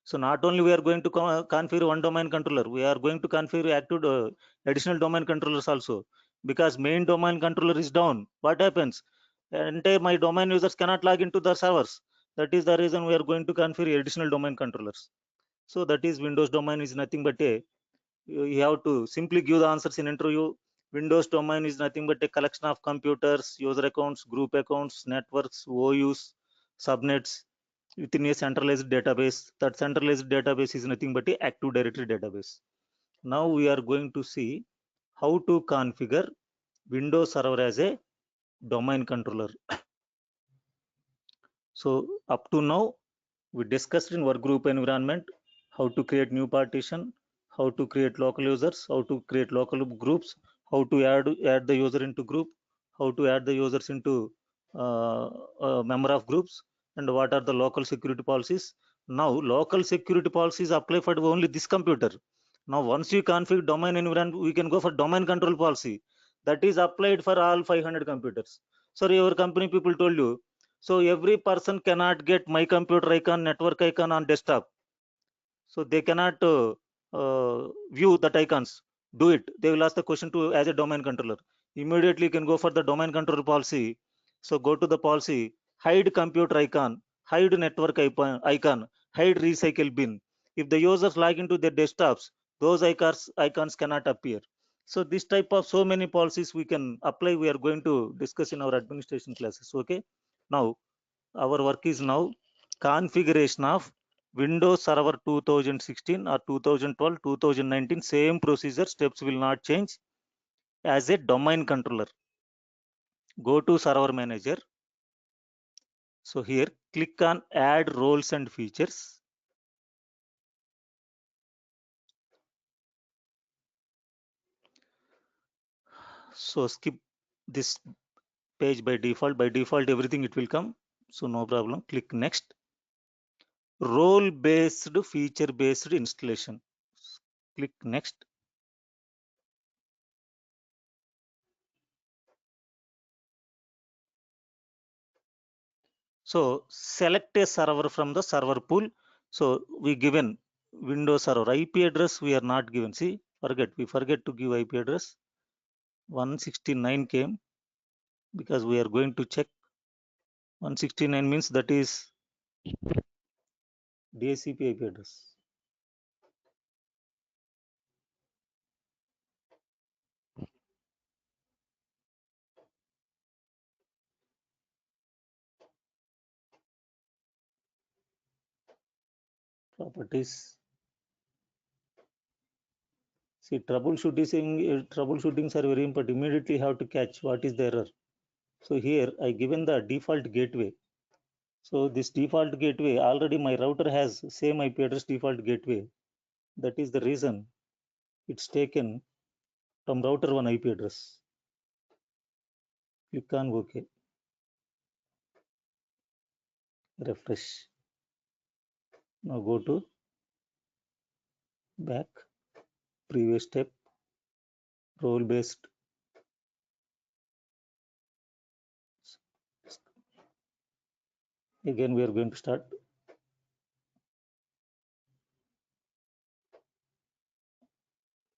so not only we are going to configure one domain controller, we are going to configure additional domain controllers also. Because main domain controller is down, what happens? Entire my domain users cannot log into the servers. That is the reason we are going to configure additional domain controllers. So that is Windows domain is nothing but a, you have to simply give the answers in interview. Windows domain is nothing but a collection of computers, user accounts, group accounts, networks, OUs, subnets within a centralized database. That centralized database is nothing but a Active Directory database. Now we are going to see how to configure Windows Server as a domain controller. So up to now we discussed in work group environment how to create new partition, how to create local users, how to create local groups, how to add the user into group, how to add the users into a member of groups, and what are the local security policies. Now local security policies apply for only this computer. Now once you configure domain environment, we can go for domain control policy that is applied for all 500 computers. So your company people told you, so every person cannot get my computer icon, network icon on desktop. So they cannot view that icons. Do it. They will ask the question to as a domain controller. Immediately you can go for the domain controller policy. So go to the policy, hide computer icon, hide network icon, hide recycle bin. If the users log into their desktops, those icons cannot appear. So this type of so many policies we can apply. We are going to discuss in our administration classes. Okay. Now our work is now configuration of Windows Server 2016 or 2012, 2019, same procedure, steps will not change. As a domain controller, go to Server Manager. So here, click on Add Roles and Features. So skip this page by default. By default, everything it will come. So no problem. Click Next. Role-based, feature-based installation. Click Next. So select a server from the server pool. So we given Windows Server IP address, we are not given. See, we forget to give IP address. 169 came because we are going to check. 169 means that is DHCP IP address. Properties. See, troubleshootings are very important. Immediately have to catch what is the error. So here I given the default gateway. So this default gateway, already my router has same IP address default gateway. That is the reason it's taken from router 1 IP address. Click on OK. Refresh. Now go to back, previous step, role based. Again, we are going to start.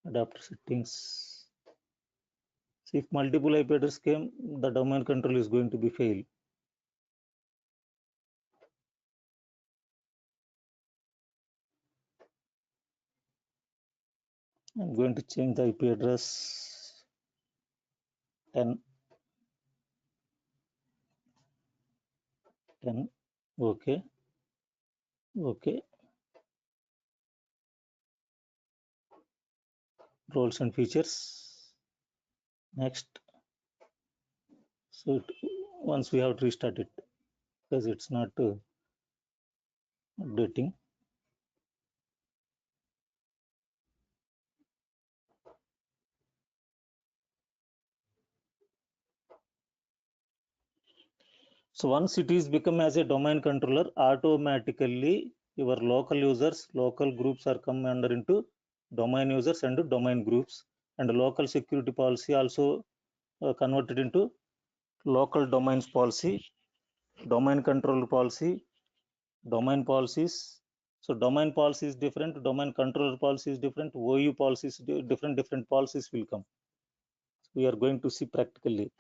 Adapter settings. See, if multiple IP address came, the domain control is going to be fail. I'm going to change the IP address 10. Okay. Okay. Roles and features. Next. So once we have to restart it because it's not updating. So once it is become as a domain controller, automatically your local users, local groups are come under into domain users and domain groups, and local security policy also converted into local domains policy, domain control policy, domain policies. So domain policy is different, domain controller policy is different, OU policies different policies will come. We are going to see practically.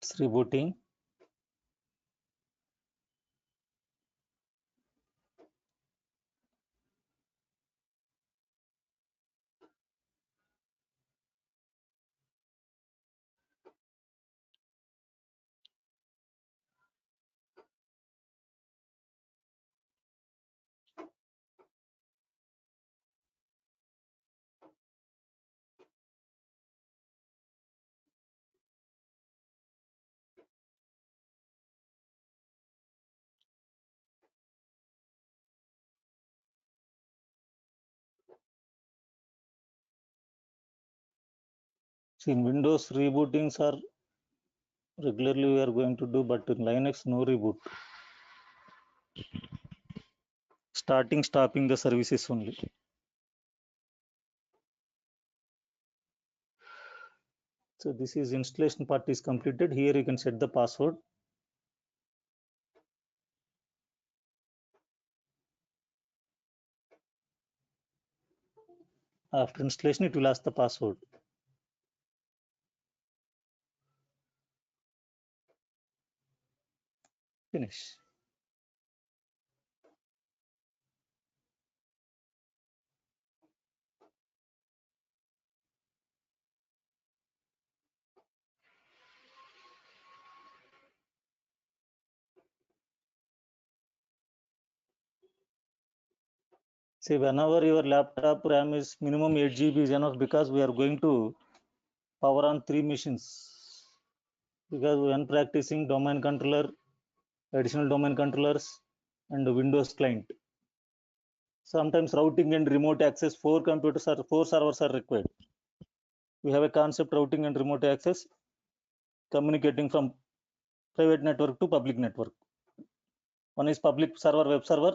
It's rebooting. See, in Windows, rebootings are regularly we are going to do, but in Linux, no reboot. Starting, stopping the services only. So this is installation part is completed. Here you can set the password. After installation, it will ask the password. Finish. See, whenever your laptop RAM is minimum 8 GB is enough, because we are going to power on 3 machines. Because when practicing domain controller, additional domain controllers, and Windows client. Sometimes routing and remote access, 4 servers are required. We have a concept routing and remote access, communicating from private network to public network. One is public server, web server.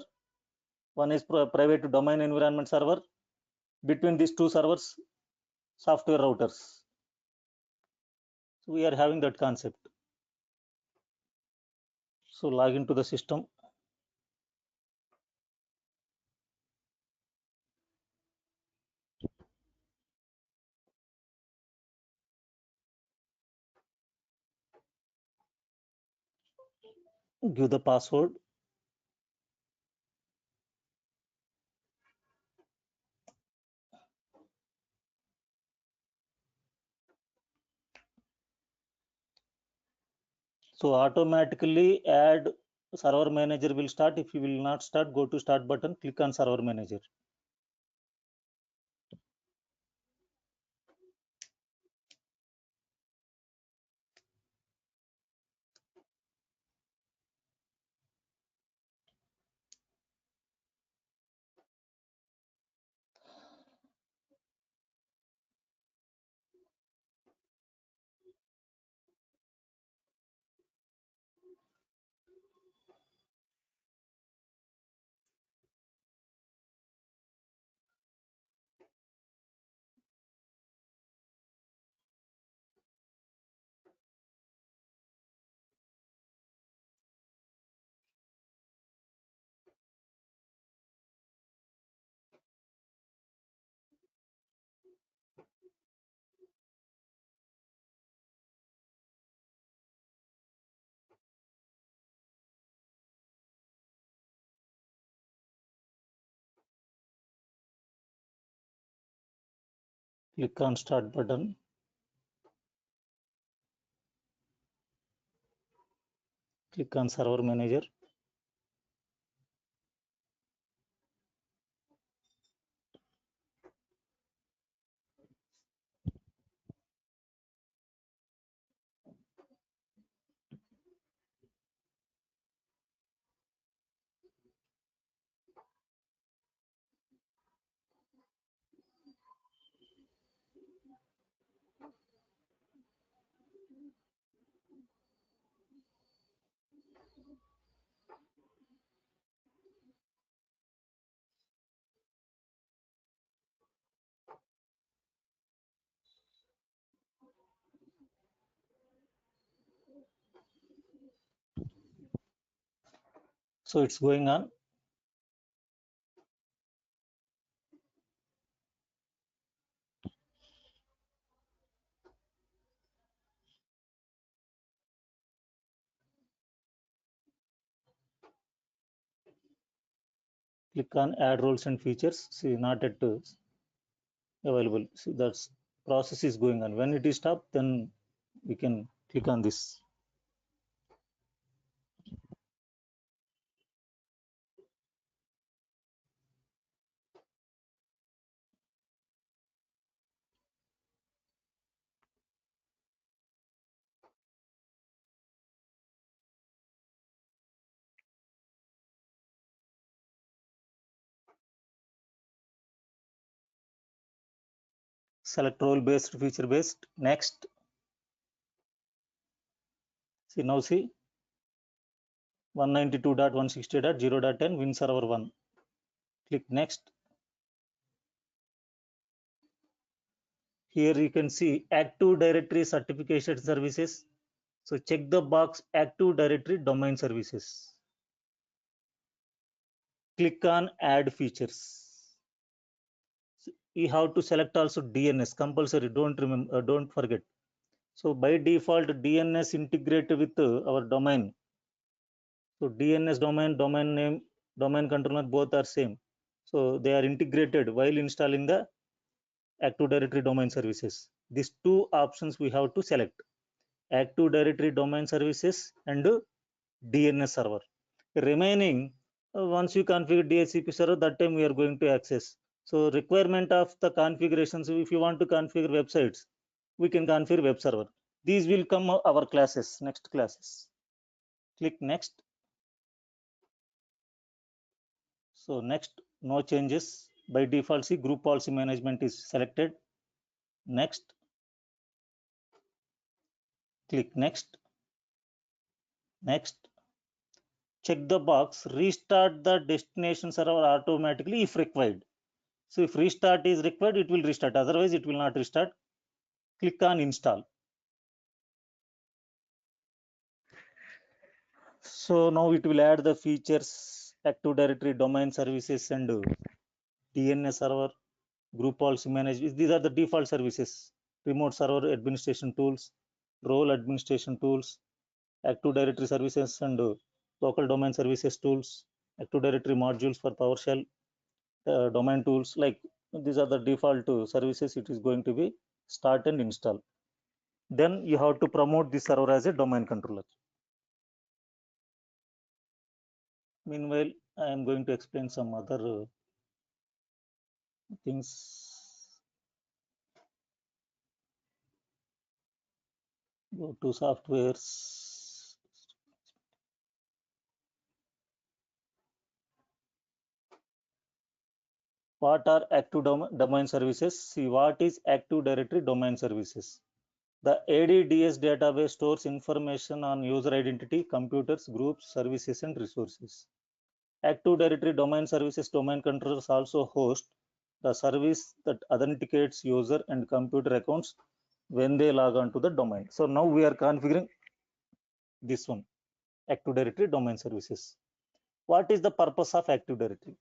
One is private domain environment server. Between these two servers, software routers. So we are having that concept. So log into the system. Give the password. So automatically add server manager will start. If you will not start, go to start button, click on server manager. Click on start button. Click on server manager. So it's going on. Click on add roles and features. See, not yet available. See, that's process is going on. When it is stopped, then we can click on this. Select role based, feature based. Next. See, now see 192.160.0.10 Win server 1. Click next. Here you can see Active Directory certification services. So check the box Active Directory domain services. Click on add features. You have to select also DNS compulsory. Don't forget. So by default, DNS integrated with our domain. So DNS domain name, domain controller, both are same. So they are integrated while installing the Active Directory domain services. These two options we have to select: Active Directory domain services and DNS server. Remaining, once you configure DHCP server, that time we are going to access. So requirement of the configurations, if you want to configure websites, we can configure web server. These will come our classes, next classes. Click next. So next, no changes. By default, see group policy management is selected. Next. Click next. Next. Check the box, restart the destination server automatically if required. So if restart is required, it will restart. Otherwise, it will not restart. Click on install. So now it will add the features, Active Directory domain services and DNS server, group policy management. These are the default services. Remote server administration tools, role administration tools, Active Directory services and local domain services tools, Active Directory modules for PowerShell, domain tools. Like these are the default services. It is going to be start and install. Then you have to promote the server as a domain controller. Meanwhile, I am going to explain some other things. Go to softwares. What are active domain services? See, what is Active Directory domain services? The ADDS database stores information on user identity, computers, groups, services, and resources. Active Directory domain services domain controllers also host the service that authenticates user and computer accounts when they log on to the domain. So now we are configuring this one, Active Directory domain services. What is the purpose of Active Directory?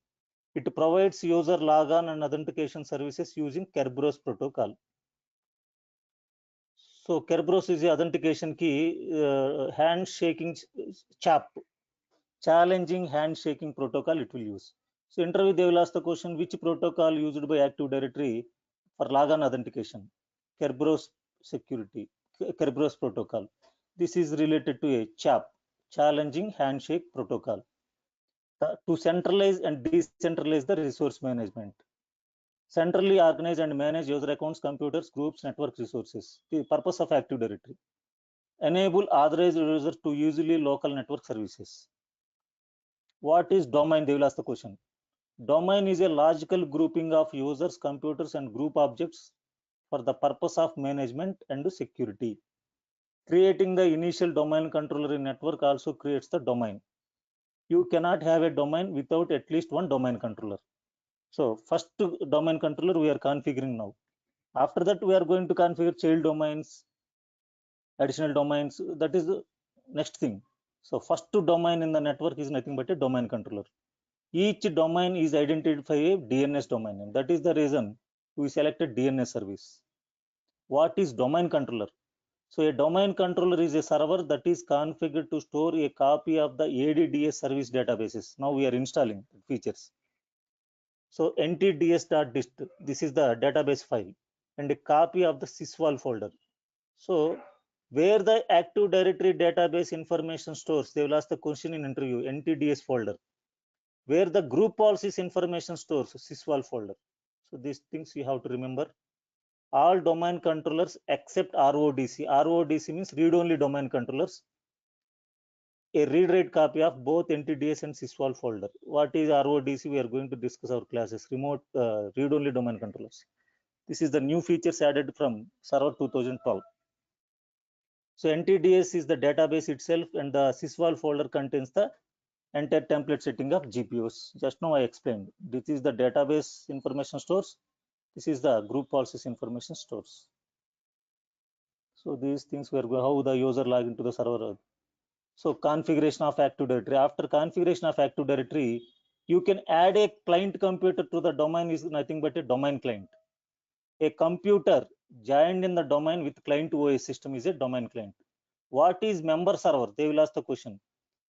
It provides user logon and authentication services using Kerberos protocol. So Kerberos is the authentication key, handshaking challenging handshaking protocol it will use. So interview they will ask the question, which protocol used by Active Directory for logon authentication? Kerberos security, Kerberos protocol. This is related to a challenging handshake protocol to centralize and decentralize the resource management. Centrally organize and manage user accounts, computers, groups, network resources. The purpose of Active Directory. Enable authorized users to easily local network services. What is domain? They will ask the question. Domain is a logical grouping of users, computers, and group objects for the purpose of management and security. Creating the initial domain controller in network also creates the domain. You cannot have a domain without at least one domain controller. So first domain controller we are configuring now. After that, we are going to configure child domains, additional domains. That is the next thing. So first domain in the network is nothing but a domain controller. Each domain is identified by a DNS domain name. That is the reason we selected DNS service. What is domain controller? So a domain controller is a server that is configured to store a copy of the ADDS service databases. Now we are installing features. So ntds.dist, this is the database file and a copy of the sysvol folder. So where the Active Directory database information stores, they will ask the question in interview, ntds folder. Where the group policies information stores, sysvol folder. So these things you have to remember. All domain controllers except RODC. RODC means read-only domain controllers. A read-write copy of both NTDS and sysvol folder. What is RODC? We are going to discuss our classes. Remote read-only domain controllers. This is the new features added from Server 2012. So NTDS is the database itself, and the sysvol folder contains the entire template setting of GPOs. Just now I explained. This is the database information stores. This is the group policies information stores. So these things were how the user log into the server. So configuration of Active Directory. After configuration of Active Directory, you can add a client computer to the domain is nothing but a domain client. A computer joined in the domain with client OS system is a domain client. What is member server? They will ask the question.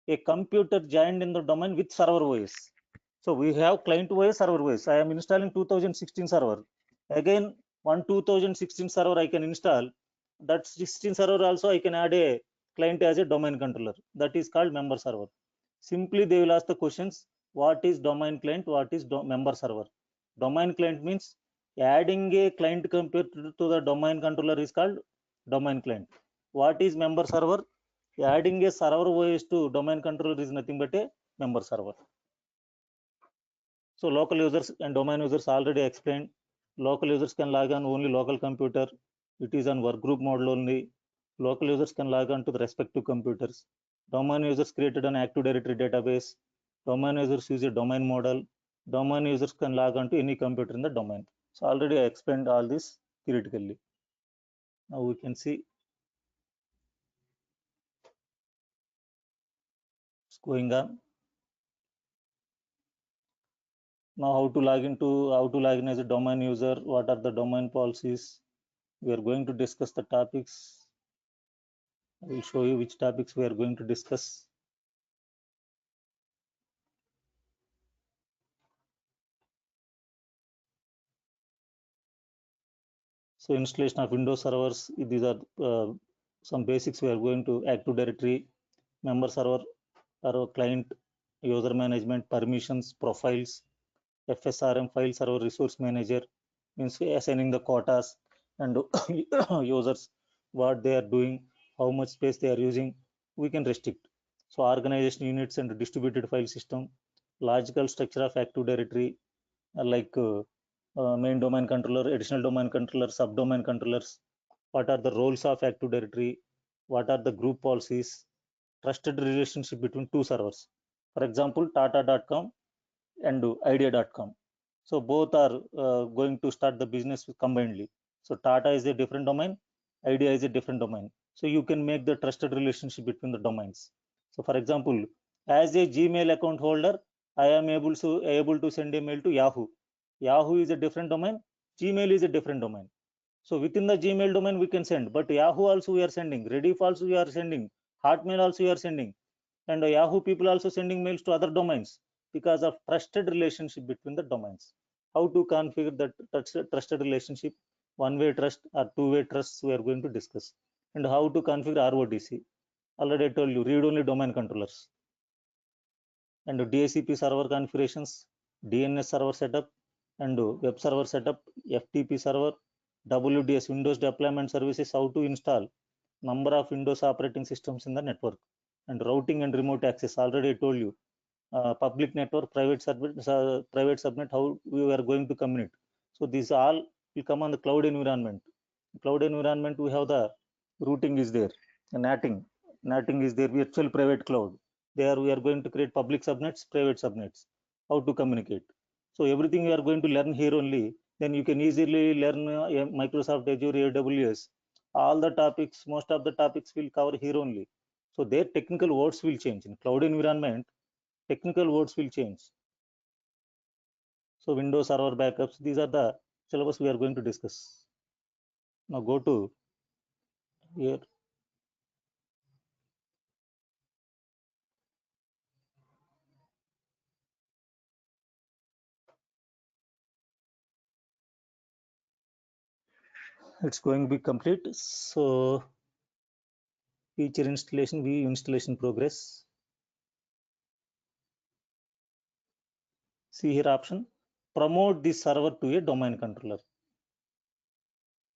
A computer joined in the domain with server OS. So we have client OS, server OS. I am installing 2016 server. Again, one 2016 server I can install. That 16 server also I can add a client as a domain controller. That is called member server. Simply they will ask the questions, what is domain client, what is member server. Domain client means adding a client computer to the domain controller is called domain client. What is member server? Adding a server OS to domain controller is nothing but a member server. So local users and domain users already explained. Local users can log on only local computer. It is on work group model only. Local users can log on to the respective computers. Domain users created an Active Directory database. Domain users use a domain model. Domain users can log on to any computer in the domain. So already I explained all this theoretically. Now we can see it's going on. Now how to log in as a domain user, what are the domain policies. We are going to discuss the topics. I will show you which topics we are going to discuss. So installation of Windows servers, these are some basics we are going to. Active Directory, member server, or client, user management, permissions, profiles, FSRM, file server resource manager, means assigning the quotas and users, what they are doing, how much space they are using, we can restrict. So organization units and distributed file system, logical structure of Active Directory, like main domain controller, additional domain controller, subdomain controllers, what are the roles of Active Directory, what are the group policies, trusted relationship between two servers. For example, tata.com and idea.com. So both are going to start the business combinedly. So Tata is a different domain, idea is a different domain. So you can make the trusted relationship between the domains. So for example, as a Gmail account holder, I am able to send a mail to Yahoo. Yahoo is a different domain, Gmail is a different domain. So within the Gmail domain we can send, but Yahoo also we are sending, Rediff also we are sending, Hotmail also we are sending, and Yahoo people also sending mails to other domains because of trusted relationship between the domains. How to configure that trusted relationship, one-way trust or two-way trusts we are going to discuss, and how to configure RODC. Already I told you, read-only domain controllers, and DHCP server configurations, DNS server setup, and web server setup, FTP server, WDS, Windows Deployment Services, how to install number of Windows operating systems in the network, and routing and remote access. Already I told you, public network, private subnet, how we are going to communicate. So these all will come on the cloud environment. Cloud environment, we have the routing is there, the NATing is there, virtual private cloud. There we are going to create public subnets, private subnets, how to communicate. So everything you are going to learn here only. Then you can easily learn Microsoft Azure, AWS. All the topics, most of the topics will cover here only. So their technical words will change. In cloud environment, technical words will change. So Windows Server backups, these are the syllabus we are going to discuss. Now go to here. it's going to be complete. So feature installation, view installation progress. See here option, promote this server to a domain controller.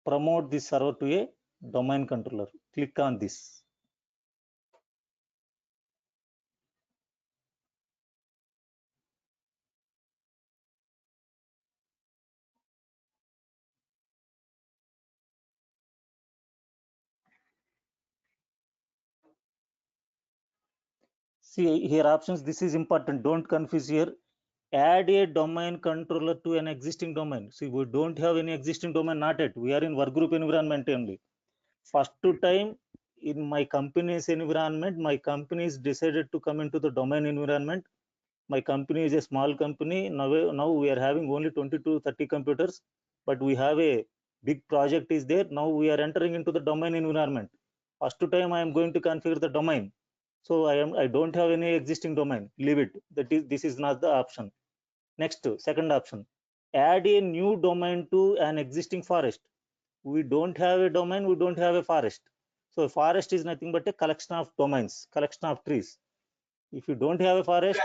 Promote this server to a domain controller. Click on this. See here options, this is important, don't confuse here. Add a domain controller to an existing domain. See, we don't have any existing domain, not yet. We are in work group environment only. First time in my company's environment, my company is decided to come into the domain environment. My company is a small company. Now we are having only 20 to 30 computers, but we have a big project is there. Now we are entering into the domain environment. First time I am going to configure the domain. So I don't have any existing domain. Leave it. This is not the option. Next, second option, add a new domain to an existing forest. We don't have a domain, we don't have a forest. So forest is nothing but a collection of domains, collection of trees. If you don't have a forest,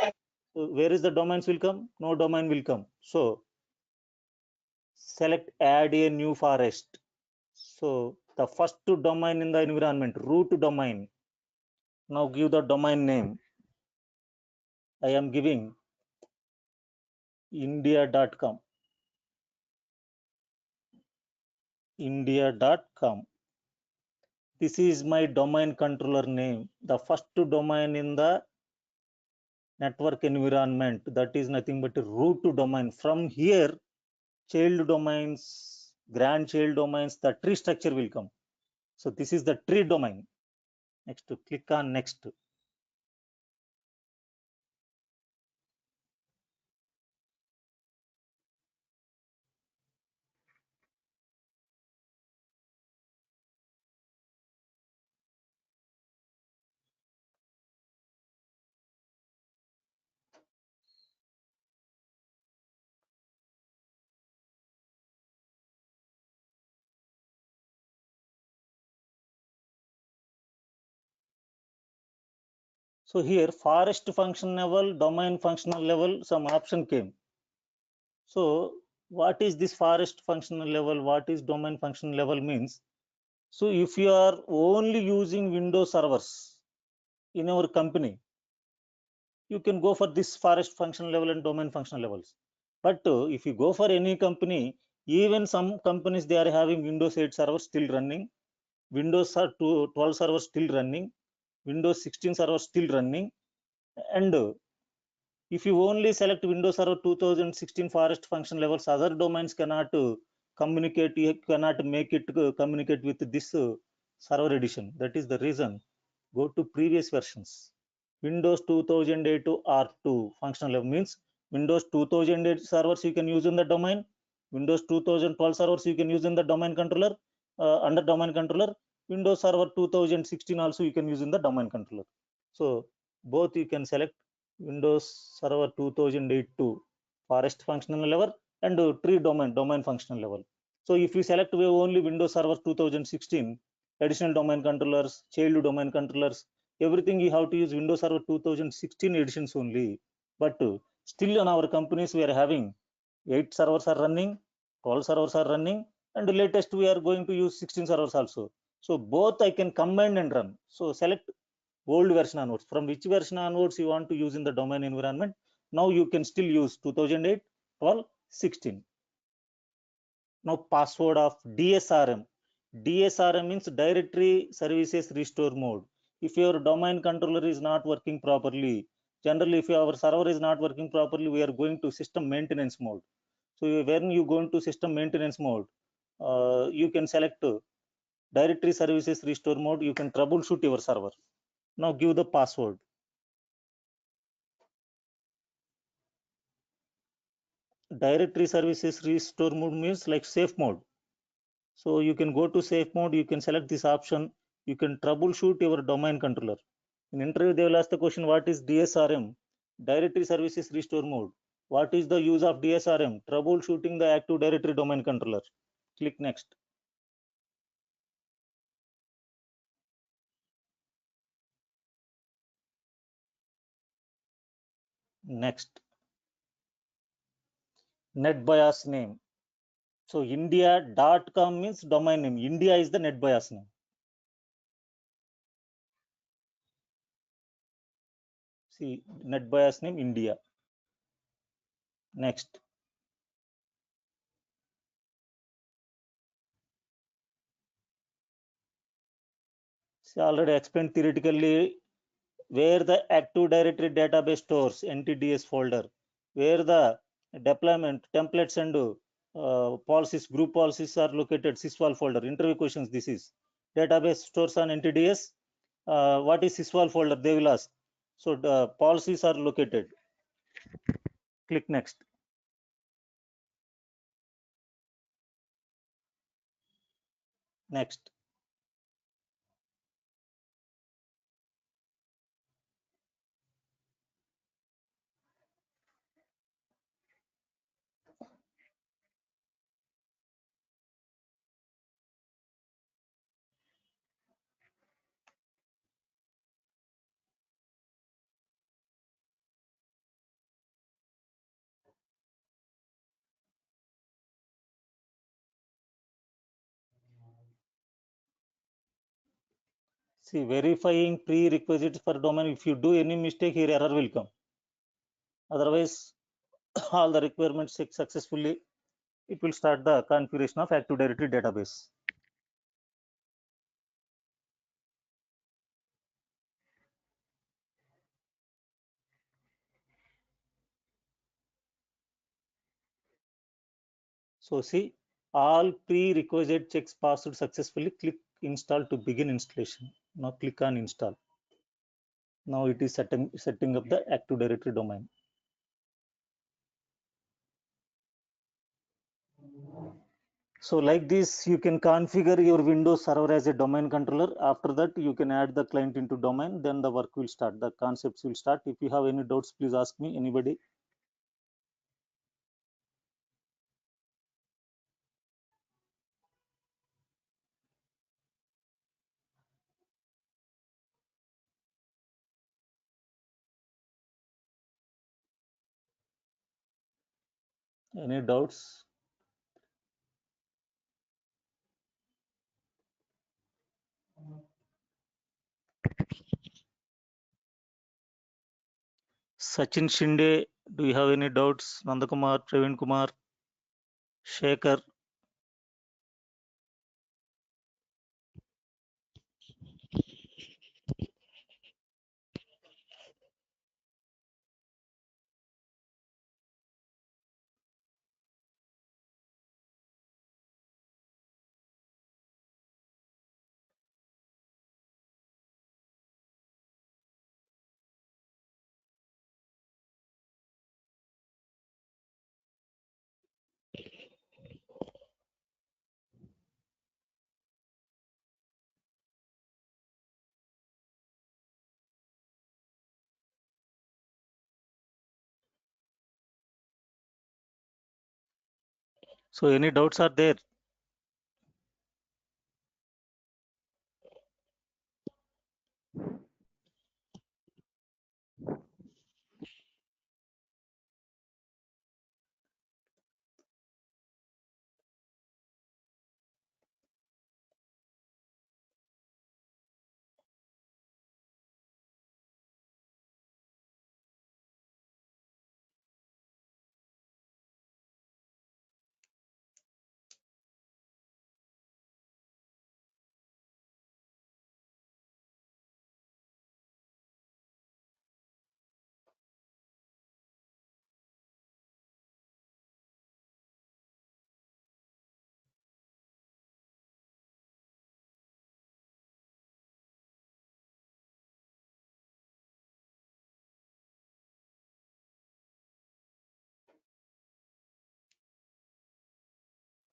so where is the domains will come? No domain will come. So select add a new forest. So the first domain in the environment, root domain. Now give the domain name. I am giving india.com. India.com. This is my domain controller name. The first domain in the network environment, that is nothing but a root domain. From here, child domains, grandchild domains, the tree structure will come. So this is the tree domain. Next, click on next. So here, forest function level, domain functional level, some option came. So what is this forest functional level? What is domain function level means? So if you are only using Windows servers in our company, you can go for this forest function level and domain function levels. But if you go for any company, even some companies, they are having Windows 8 servers still running, Windows 12 servers still running, Windows 16 servers still running. And if you only select Windows Server 2016 forest function levels, other domains cannot communicate, you cannot make it communicate with this server edition. That is the reason. Go to previous versions. Windows 2008 to R2 functional level means Windows 2008 servers you can use in the domain. Windows 2012 servers you can use in the domain controller, under domain controller. Windows Server 2016 also you can use in the domain controller. So both you can select Windows Server 2008 to forest functional level and tree domain functional level. So if you select only Windows Server 2016, additional domain controllers, child domain controllers, everything you have to use Windows Server 2016 editions only. But still on our companies we are having 8 servers are running, 12 servers are running, and the latest we are going to use 16 servers also. So both I can combine and run. So select old version onwards. From which version onwards you want to use in the domain environment. Now you can still use 2008, 12, 16. Now password of DSRM. DSRM means directory services restore mode. If your domain controller is not working properly, generally if our server is not working properly, we are going to system maintenance mode. So when you go into system maintenance mode, you can select directory services restore mode. You can troubleshoot your server. Now give the password. Directory services restore mode means like safe mode. So you can go to safe mode, you can select this option, you can troubleshoot your domain controller. In interview, they will ask the question, what is DSRM? Directory services restore mode. What is the use of DSRM? Troubleshooting the active directory domain controller. Click next. Next, NetBIOS name. So India.com means domain name. India is the NetBIOS name. See, NetBIOS name India. Next. See, already explained theoretically where the Active Directory database stores NTDS folder, where the deployment templates and policies, group policies are located, sysvol folder. Interview questions, this is database stores on NTDS. What is sysvol folder? They will ask. So the policies are located. Click next. Next. See, verifying prerequisites for domain. If you do any mistake here, error will come. Otherwise, all the requirements successfully, it will start the configuration of Active Directory database. So see, all prerequisite checks passed successfully. Click install to begin installation. Now click on install. Now it is setting up the Active Directory domain. So like this, you can configure your Windows server as a domain controller. After that, you can add the client into domain. Then the work will start. The concepts will start. If you have any doubts, please ask me. Anybody? Any doubts? Sachin Shinde, do you have any doubts? Nandakumar, Praveen Kumar, Shekhar. So any doubts are there?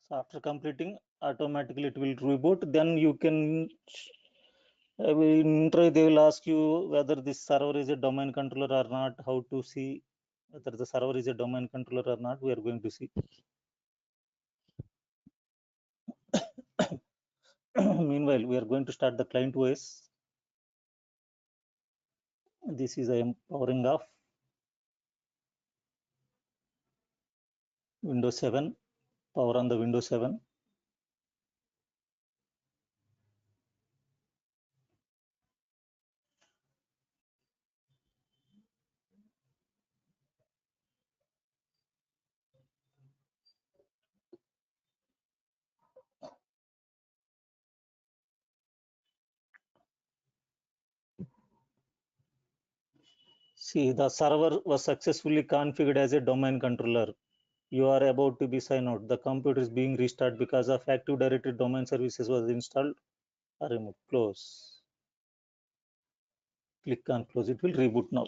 So after completing, automatically it will reboot. Then you can, in intro, they will ask you whether this server is a domain controller or not, how to see whether the server is a domain controller or not. We are going to see. Meanwhile, we are going to start the client OS. This is I am powering off. Windows 7, power on the Windows 7. See, the server was successfully configured as a domain controller. You are about to be signed out. The computer is being restarted because of Active Directory domain services was installed or removed. Close. Click on close. It will reboot now.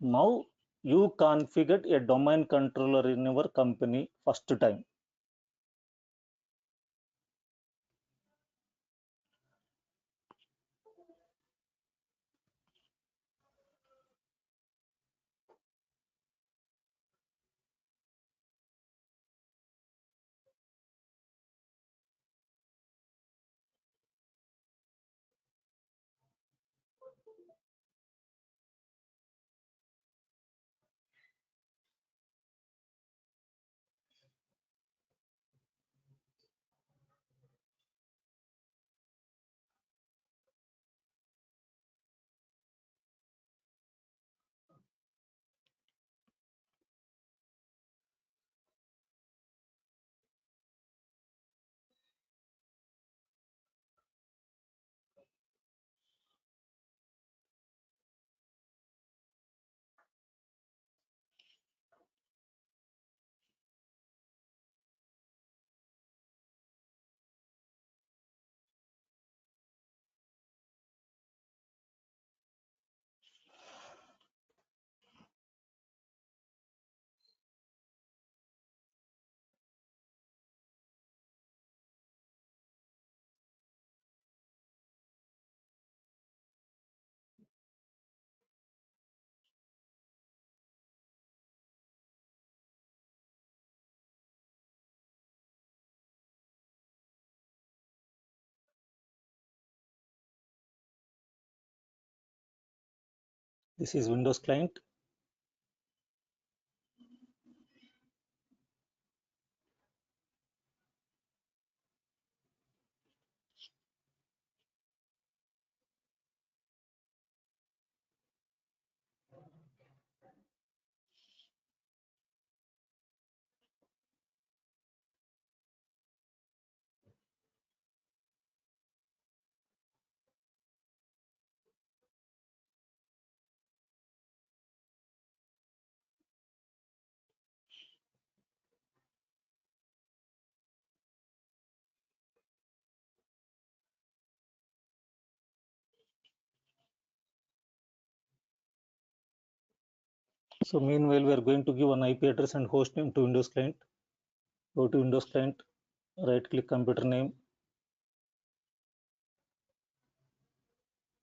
Now you configured a domain controller in your company first time. This is Windows client. So meanwhile, we are going to give an IP address and host name to Windows client. Go to Windows client, right click computer name,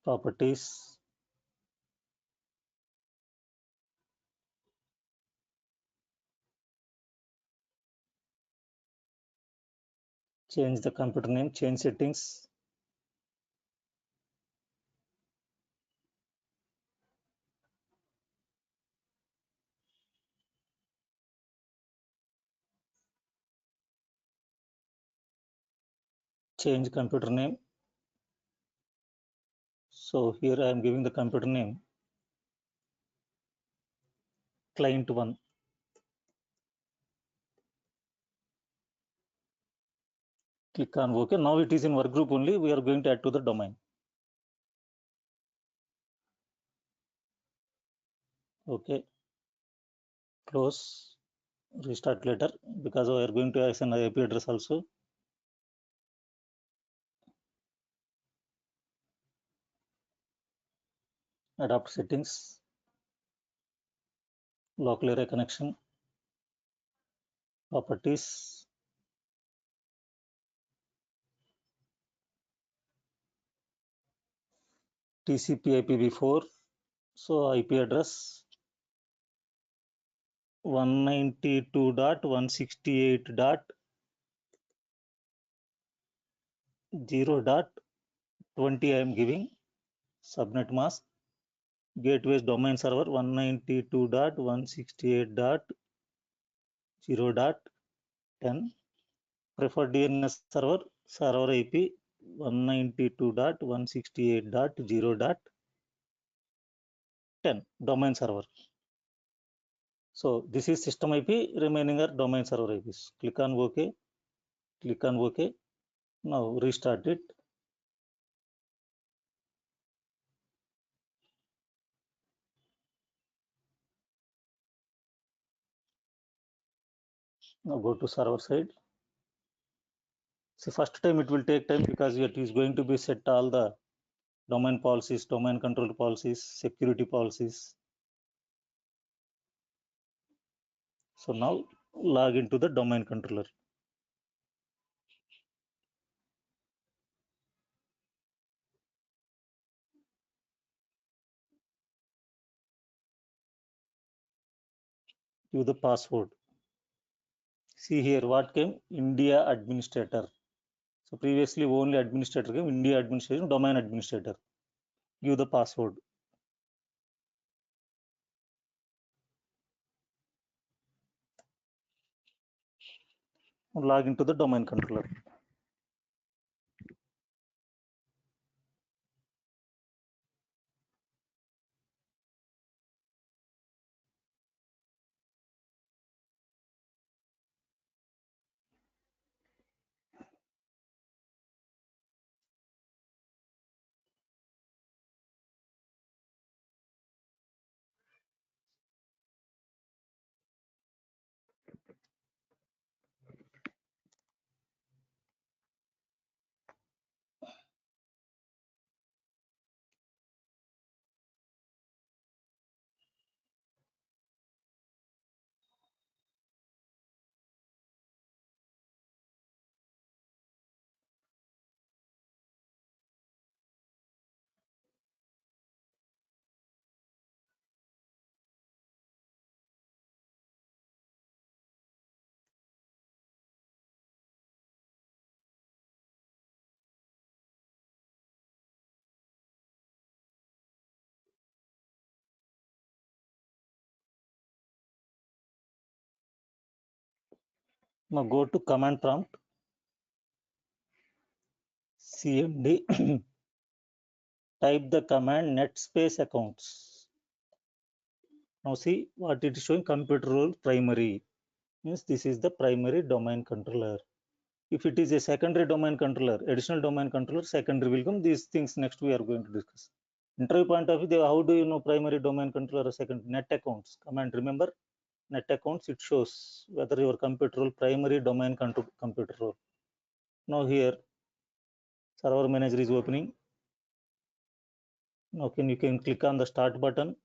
properties, change the computer name, change settings, change computer name. So here I am giving the computer name client 1. Click on OK. Now it is in work group only. We are going to add to the domain. OK. Close. Restart later because we are going to assign an IP address also. Adapt settings. Local area connection. Properties. TCP IPv4. So IP address 192.168.0.20 I am giving. Subnet mask Gateways domain server 192.168.0.10. Preferred DNS server IP 192.168.0.10 domain server. So this is system IP, remaining are domain server IPs. Click on OK. Click on OK. Now restart it. Now go to server side. So first time it will take time because it is going to be set all the domain policies, domain control policies, security policies. So now log into the domain controller. Give the password. See here what came, India administrator. So previously only administrator came, India administration, domain administrator. Give the password. Log into the domain controller. Now go to command prompt, cmd, type the command netspace accounts. Now see what it is showing, computer role primary. Means this is the primary domain controller. If it is a secondary domain controller, additional domain controller, secondary will come. These things next we are going to discuss. Interview point of view, how do you know primary domain controller or second? Net accounts command, remember, net accounts, it shows whether your computer role primary domain computer role. Now here server manager is opening. Now you can click on the start button.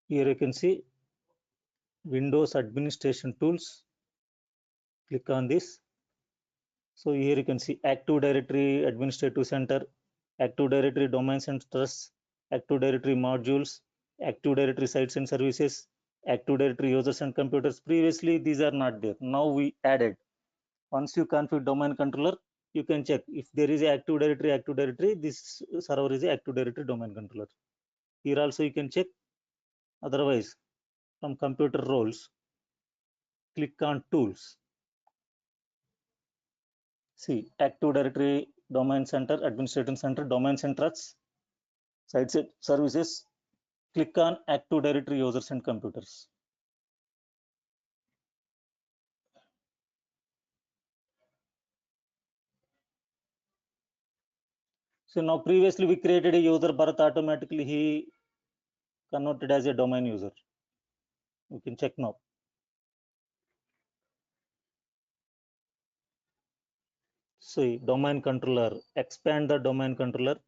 Here you can see Windows administration tools. Click on this. So here you can see Active Directory Administrative Center, Active Directory Domains and Trusts, Active Directory Modules, Active Directory Sites and Services, Active Directory Users and Computers. Previously, these are not there. Now we added. Once you configure domain controller, you can check if there is a Active Directory, this server is a Active Directory domain controller. Here also you can check. Otherwise, from computer roles, click on Tools. See, Active Directory Domain Center, Administration Center, Domains and Trusts, Sites and Services. Click on Active Directory Users and Computers. So now previously we created a user, Bharat, automatically he converted as a domain user. You can check now. See, domain controller, expand the domain controller.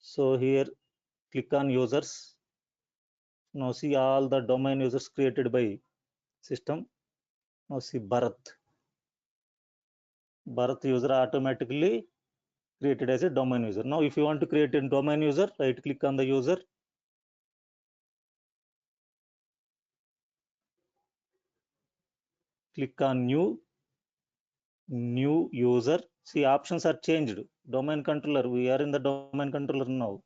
So here click on users. Now see all the domain users created by system. Now see Bharat. Bharat user automatically created as a domain user. Now if you want to create a domain user, right click on the user. Click on new new user. See, options are changed. Domain controller, we are in the domain controller now.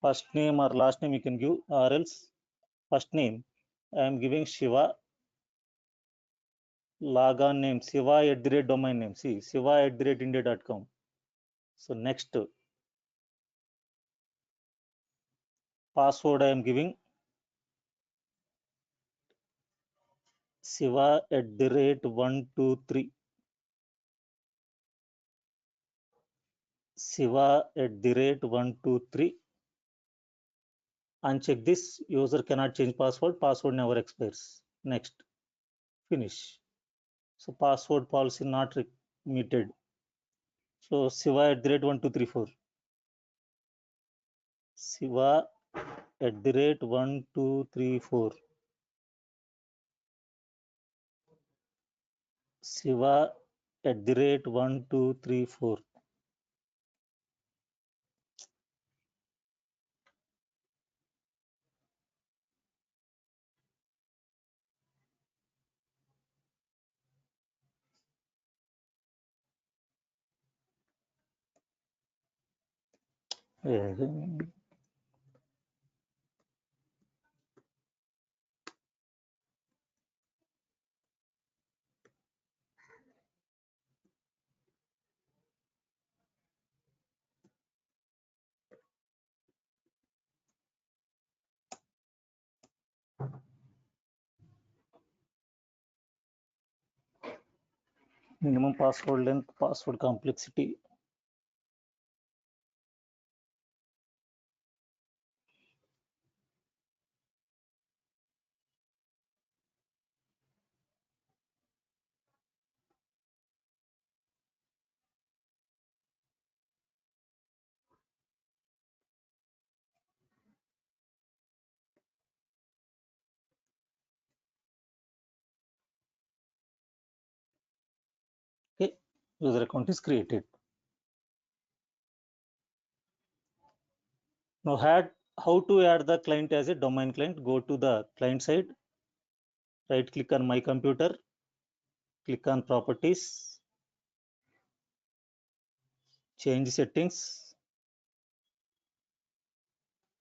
First name or last name you can give, or else first name. I am giving Shiva. Logon name, Shiva @ domain name. See, Shiva @ India.com. So next, password I am giving Shiva @123. Shiva @123. Uncheck this. User cannot change password. Password never expires. Next, finish. So password policy not meted. So Shiva @1234. Shiva @1234. Shiva @1234. Minimum password length, password complexity. Okay, user account is created. Now how to add the client as a domain client? Go to the client side, right click on my computer, click on properties, change settings,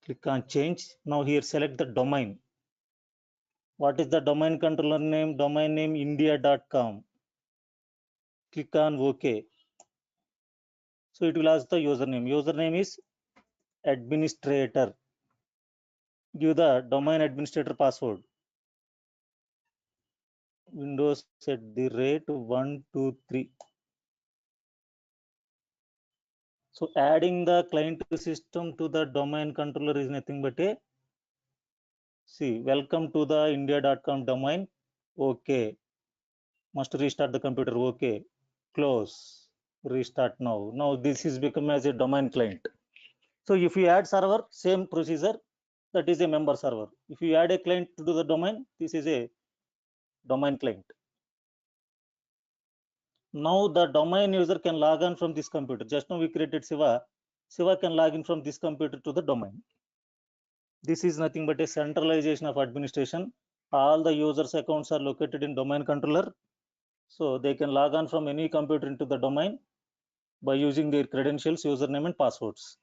click on change. Now here select the domain. What is the domain controller name? Domain name India.com. Click on OK. So it will ask the username. Username is administrator. Give the domain administrator password. Windows @123. So adding the client system to the domain controller is nothing but a see, welcome to the India.com domain. Okay. Must restart the computer. Okay. Close. Restart now. Now this is become as a domain client. So if you add server, same procedure, that is a member server. If you add a client to the domain, this is a domain client. Now the domain user can log on from this computer. Just now we created Shiva. Shiva can log in from this computer to the domain. This is nothing but a centralization of administration. All the users accounts are located in domain controller. So they can log on from any computer into the domain by using their credentials, username and passwords.